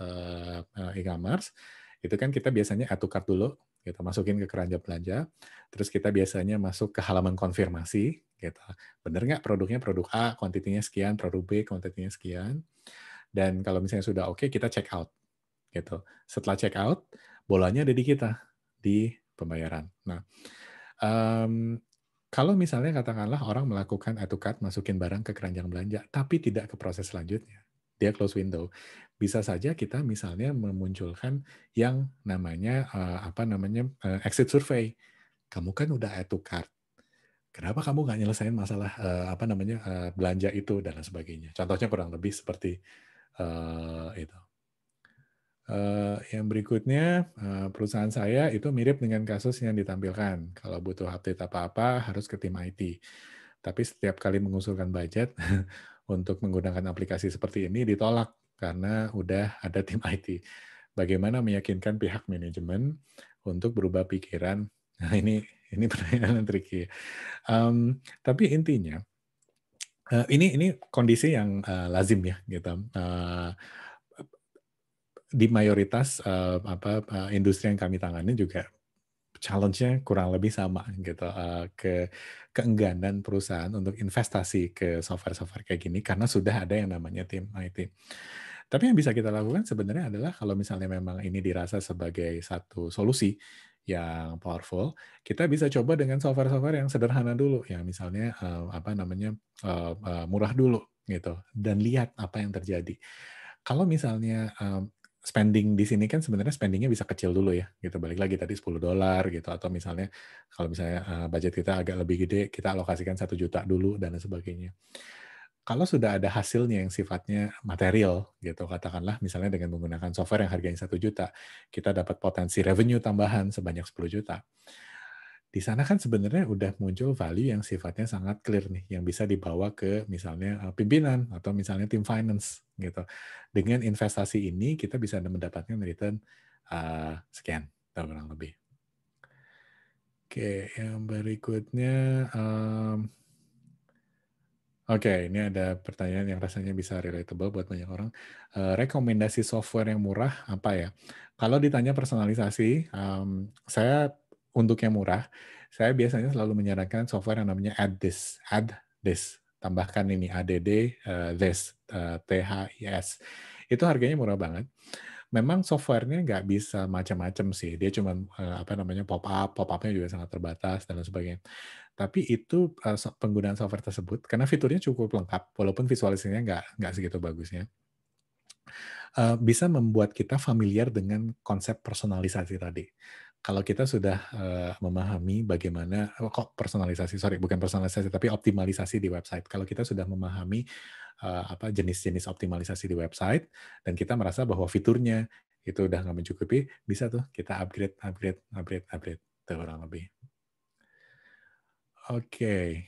e-commerce itu kan kita biasanya add to cart dulu. gitu, masukin ke keranjang belanja, terus kita biasanya masuk ke halaman konfirmasi, gitu. Bener nggak produknya produk A, kuantitinya sekian, produk B, kuantitinya sekian, dan kalau misalnya sudah oke, kita check out, gitu. Setelah check out, bolanya ada di kita, di pembayaran. Nah, kalau misalnya katakanlah orang melakukan add to cart, masukin barang ke keranjang belanja, tapi tidak ke proses selanjutnya, dia close window. Bisa saja kita misalnya memunculkan yang namanya exit survey. Kamu kan udah add to cart, kenapa kamu nggak nyelesain masalah belanja itu dan lain sebagainya. Contohnya kurang lebih seperti itu. Yang berikutnya, perusahaan saya itu mirip dengan kasus yang ditampilkan. Kalau butuh update apa-apa harus ke tim IT. Tapi setiap kali mengusulkan budget untuk menggunakan aplikasi seperti ini ditolak karena udah ada tim IT. Bagaimana meyakinkan pihak manajemen untuk berubah pikiran? Nah, ini pertanyaan yang tricky. Tapi intinya, ini kondisi yang lazim ya, gitu. Di mayoritas industri yang kami tangani juga challenge-nya kurang lebih sama gitu, keengganan perusahaan untuk investasi ke software-software kayak gini karena sudah ada yang namanya tim IT. Tapi yang bisa kita lakukan sebenarnya adalah kalau misalnya memang ini dirasa sebagai satu solusi yang powerful, kita bisa coba dengan software-software yang sederhana dulu, ya misalnya murah dulu gitu, dan lihat apa yang terjadi. Kalau misalnya spending di sini kan sebenarnya spending-nya bisa kecil dulu ya, gitu. Balik lagi tadi $10 gitu, atau misalnya kalau misalnya budget kita agak lebih gede, kita alokasikan 1 juta dulu dan lain sebagainya. Kalau sudah ada hasilnya yang sifatnya material gitu, katakanlah misalnya dengan menggunakan software yang harganya 1 juta, kita dapat potensi revenue tambahan sebanyak 10 juta. Di sana kan sebenarnya udah muncul value yang sifatnya sangat clear nih, yang bisa dibawa ke misalnya pimpinan atau misalnya tim finance gitu. Dengan investasi ini kita bisa mendapatkan return sekian, kurang lebih. Oke, yang berikutnya, oke, ini ada pertanyaan yang rasanya bisa relatable buat banyak orang. Rekomendasi software yang murah apa ya? Kalau ditanya personalisasi, saya untuk yang murah, saya biasanya selalu menyarankan software yang namanya Add This. Tambahkan ini ADD This, THIS. Itu harganya murah banget. Memang software-nya nggak bisa macam-macam sih. Dia cuma pop-up-nya juga sangat terbatas dan lain sebagainya. Tapi itu penggunaan software tersebut karena fiturnya cukup lengkap, walaupun visualisasinya nggak segitu bagusnya, bisa membuat kita familiar dengan konsep personalisasi tadi. Kalau kita sudah memahami bagaimana bukan personalisasi tapi optimalisasi di website. Kalau kita sudah memahami jenis-jenis optimalisasi di website dan kita merasa bahwa fiturnya itu udah nggak mencukupi, bisa tuh kita upgrade tuh kurang lebih. Oke.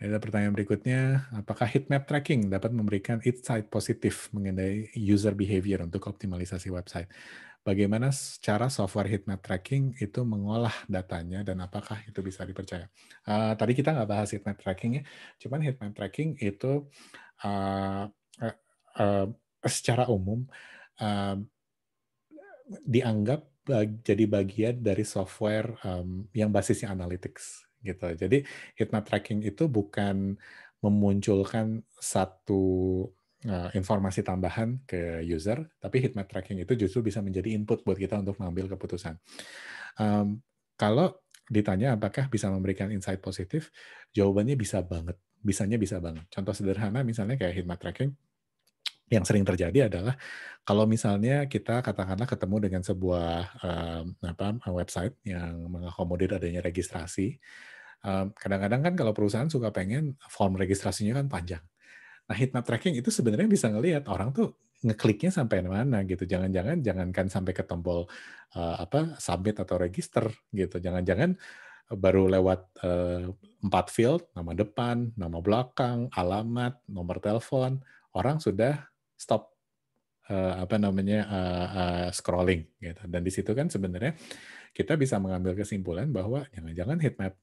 Ada pertanyaan berikutnya, apakah heatmap tracking dapat memberikan insight positif mengenai user behavior untuk optimalisasi website? Bagaimana cara software heatmap tracking itu mengolah datanya dan apakah itu bisa dipercaya? Tadi kita nggak bahas heatmap tracking ya, cuman heatmap tracking itu uh, uh, uh, secara umum uh, dianggap jadi bagian dari software yang basisnya analytics gitu. Jadi heatmap tracking itu bukan memunculkan satu informasi tambahan ke user, tapi heatmap tracking itu justru bisa menjadi input buat kita untuk mengambil keputusan. Kalau ditanya apakah bisa memberikan insight positif, jawabannya bisa banget. Bisanya bisa banget. Contoh sederhana misalnya kayak heatmap tracking, yang sering terjadi adalah kalau misalnya kita katakanlah ketemu dengan sebuah website yang mengakomodir adanya registrasi, kadang-kadang kan kalau perusahaan suka pengen form registrasinya kan panjang. Nah, heatmap tracking itu sebenarnya bisa ngelihat orang tuh ngekliknya sampai mana gitu. Jangankan sampai ke tombol submit atau register gitu. Jangan-jangan baru lewat 4 field, nama depan, nama belakang, alamat, nomor telepon, orang sudah stop scrolling gitu. Dan di situ kan sebenarnya kita bisa mengambil kesimpulan bahwa jangan-jangan heatmap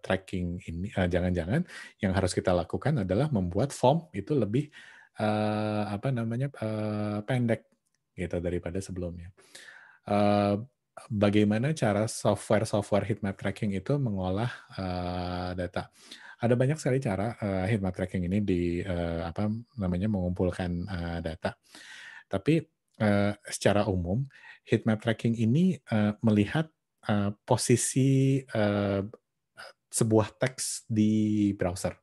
tracking ini, jangan-jangan yang harus kita lakukan adalah membuat form itu lebih pendek gitu daripada sebelumnya. bagaimana cara software heat map tracking itu mengolah data. Ada banyak sekali cara heat map tracking ini apa namanya mengumpulkan data. Tapi secara umum heat map tracking ini melihat posisi sebuah teks di browser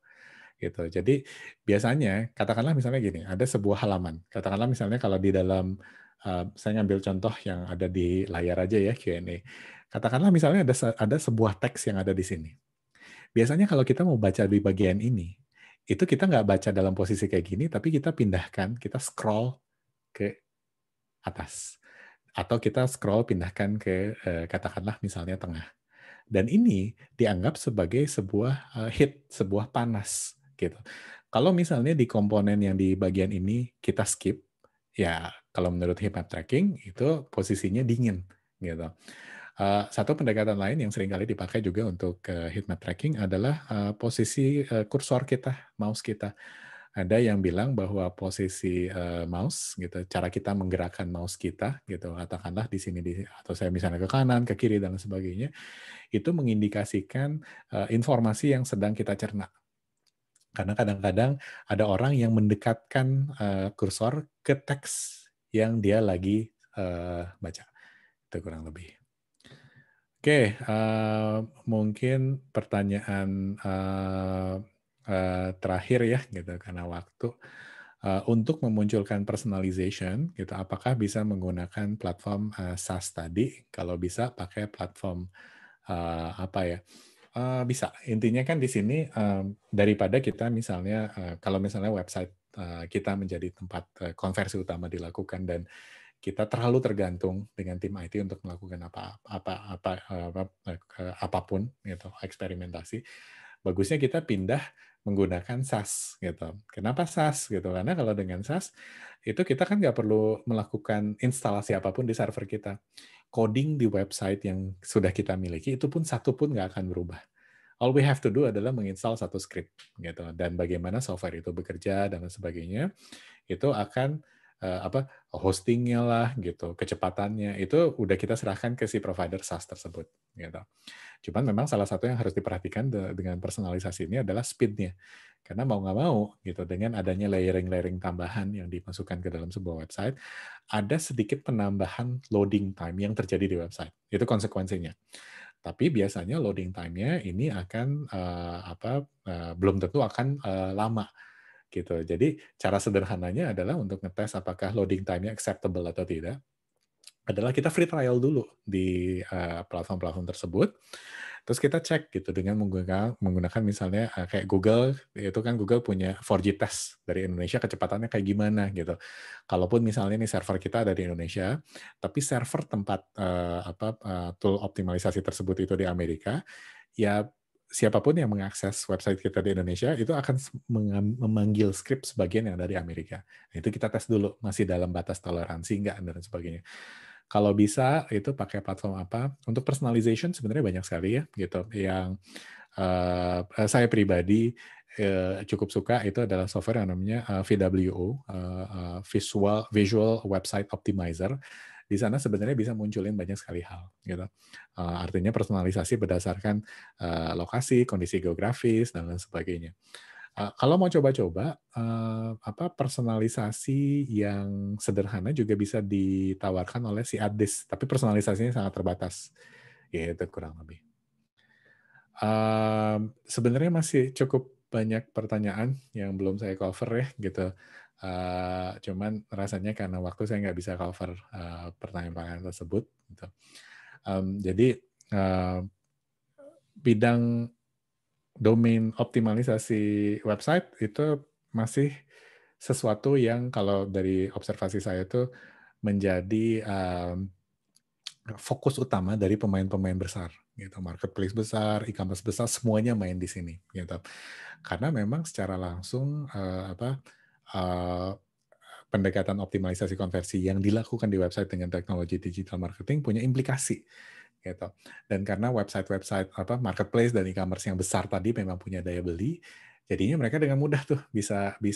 gitu. Jadi biasanya katakanlah misalnya gini, ada sebuah halaman. Katakanlah misalnya kalau di dalam saya ngambil contoh yang ada di layar aja ya Q&A. Katakanlah misalnya ada sebuah teks yang ada di sini. Biasanya kalau kita mau baca di bagian ini, itu kita nggak baca dalam posisi kayak gini, tapi kita pindahkan, kita scroll ke atas. Atau kita scroll pindahkan ke katakanlah misalnya tengah. Dan ini dianggap sebagai sebuah hit, sebuah panas gitu. Kalau misalnya di komponen yang di bagian ini kita skip, ya kalau menurut heat map tracking itu posisinya dingin gitu. Satu pendekatan lain yang seringkali dipakai juga untuk heat map tracking adalah posisi kursor kita, mouse kita. Ada yang bilang bahwa posisi mouse gitu, cara kita menggerakkan mouse kita gitu, katakanlah di sini atau saya misalnya ke kanan, ke kiri dan sebagainya, itu mengindikasikan informasi yang sedang kita cerna. Karena kadang-kadang ada orang yang mendekatkan kursor ke teks yang dia lagi baca. Itu kurang lebih. Oke, mungkin pertanyaan terakhir ya, gitu karena waktu. Untuk memunculkan personalization, gitu, apakah bisa menggunakan platform SaaS tadi? Kalau bisa, pakai platform apa ya? Bisa. Intinya kan di sini daripada kita misalnya kalau misalnya website kita menjadi tempat konversi utama dilakukan dan kita terlalu tergantung dengan tim IT untuk melakukan apapun gitu, eksperimentasi. Bagusnya kita pindah menggunakan SaaS gitu. Kenapa SaaS gitu? Karena kalau dengan SaaS itu kita kan nggak perlu melakukan instalasi apapun di server kita. Coding di website yang sudah kita miliki itu pun satu pun nggak akan berubah. All we have to do adalah menginstal satu script gitu, dan bagaimana software itu bekerja dan sebagainya itu akan hostingnya lah gitu, kecepatannya itu udah kita serahkan ke si provider SaaS tersebut gitu. Cuman memang salah satu yang harus diperhatikan dengan personalisasi ini adalah speed-nya. Karena mau nggak mau gitu, dengan adanya layering-layering tambahan yang dimasukkan ke dalam sebuah website, ada sedikit penambahan loading time yang terjadi di website. Itu konsekuensinya. Tapi biasanya loading time-nya ini akan belum tentu akan lama gitu. Jadi cara sederhananya adalah untuk ngetes apakah loading time-nya acceptable atau tidak, adalah kita free trial dulu di platform-platform tersebut. Terus kita cek gitu dengan menggunakan misalnya kayak Google, itu kan Google punya 4G test dari Indonesia kecepatannya kayak gimana gitu. Kalaupun misalnya nih server kita ada di Indonesia, tapi server tempat tool optimalisasi tersebut itu di Amerika, ya siapapun yang mengakses website kita di Indonesia itu akan memanggil script sebagian yang dari Amerika. Nah, itu kita tes dulu masih dalam batas toleransi enggak dan sebagainya. Kalau bisa itu pakai platform apa? Untuk personalization sebenarnya banyak sekali ya gitu. Yang saya pribadi cukup suka itu adalah software yang namanya VWO, Visual Website Optimizer. Di sana sebenarnya bisa munculin banyak sekali hal gitu. Artinya personalisasi berdasarkan lokasi, kondisi geografis dan lain sebagainya. Kalau mau coba-coba personalisasi yang sederhana juga bisa ditawarkan oleh si Addis, tapi personalisasinya sangat terbatas, gitu kurang lebih. Sebenarnya masih cukup banyak pertanyaan yang belum saya cover ya gitu. Cuman rasanya karena waktu saya nggak bisa cover pertanyaan-pertanyaan tersebut. Gitu. Jadi bidang domain optimalisasi website itu masih sesuatu yang kalau dari observasi saya itu menjadi fokus utama dari pemain-pemain besar gitu, marketplace besar, e-commerce besar, semuanya main di sini gitu. Karena memang secara langsung pendekatan optimalisasi konversi yang dilakukan di website dengan teknologi digital marketing punya implikasi gitu. Dan karena website-website marketplace dan e-commerce yang besar tadi memang punya daya beli, jadinya mereka dengan mudah tuh bisa beli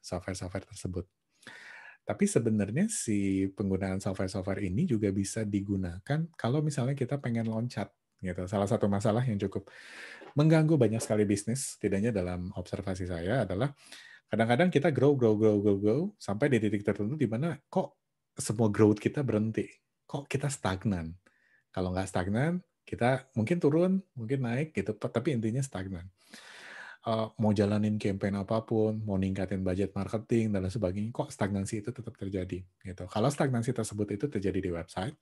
software-software tersebut. Tapi sebenarnya si penggunaan software-software ini juga bisa digunakan kalau misalnya kita pengen loncat gitu. Salah satu masalah yang cukup mengganggu banyak sekali bisnis, setidaknya dalam observasi saya adalah kadang-kadang kita grow, grow, grow, grow, grow sampai di titik tertentu di mana kok semua growth kita berhenti, kok kita stagnan. Kalau nggak stagnan, kita mungkin turun, mungkin naik gitu, tapi intinya stagnan. Mau jalanin campaign apapun, mau ningkatin budget marketing dan lain sebagainya, kok stagnansi itu tetap terjadi gitu. Kalau stagnansi tersebut itu terjadi di website,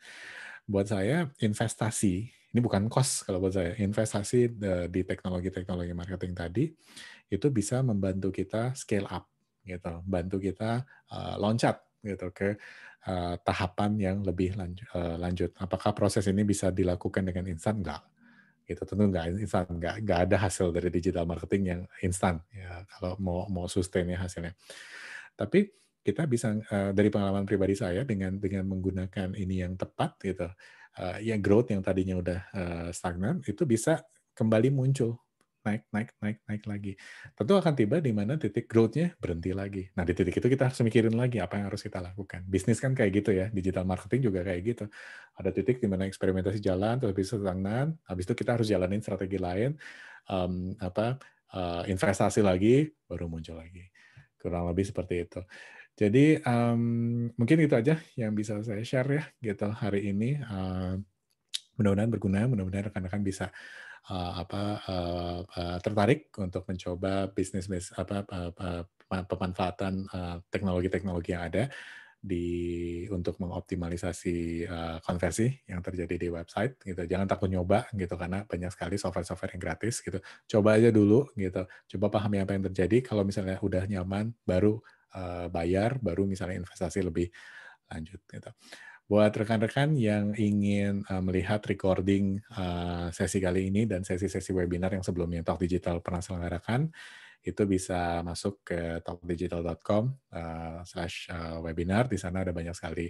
buat saya investasi, ini bukan cost kalau buat saya, investasi di teknologi-teknologi marketing tadi itu bisa membantu kita scale up gitu, bantu kita loncat gitu ke tahapan yang lebih lanjut. Apakah proses ini bisa dilakukan dengan instan? Enggak. Gitu tentu nggak instan, nggak ada hasil dari digital marketing yang instan ya kalau mau sustain ya hasilnya. Tapi kita bisa dari pengalaman pribadi saya dengan menggunakan ini yang tepat gitu, ya growth yang tadinya udah stagnan itu bisa kembali muncul naik naik naik naik lagi. Tentu akan tiba di mana titik growth-nya berhenti lagi. Nah di titik itu kita harus mikirin lagi apa yang harus kita lakukan. Bisnis kan kayak gitu ya, digital marketing juga kayak gitu. Ada titik di mana eksperimentasi jalan, terus bisa stagnan, habis itu kita harus jalanin strategi lain, investasi lagi, baru muncul lagi. Kurang lebih seperti itu. Jadi mungkin itu aja yang bisa saya share ya gitu hari ini. Mudah-mudahan berguna, mudah-mudahan rekan-rekan bisa tertarik untuk mencoba bisnis pemanfaatan teknologi-teknologi yang ada untuk mengoptimalisasi konversi yang terjadi di website gitu. Jangan takut nyoba gitu karena banyak sekali software-software yang gratis gitu. Coba aja dulu gitu. Coba pahami apa yang terjadi. Kalau misalnya udah nyaman, baru bayar, baru misalnya investasi lebih lanjut gitu. Buat rekan-rekan yang ingin melihat recording sesi kali ini dan sesi-sesi webinar yang sebelumnya Talk Digital pernah selenggarakan, itu bisa masuk ke talkdigital.com/webinar. Di sana ada banyak sekali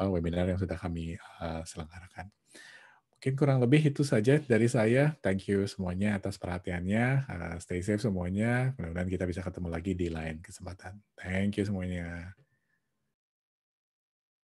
webinar yang sudah kami selenggarakan. Mungkin kurang lebih itu saja dari saya. Thank you semuanya atas perhatiannya. Stay safe semuanya. Mudah-mudahan kita bisa ketemu lagi di lain kesempatan. Thank you semuanya.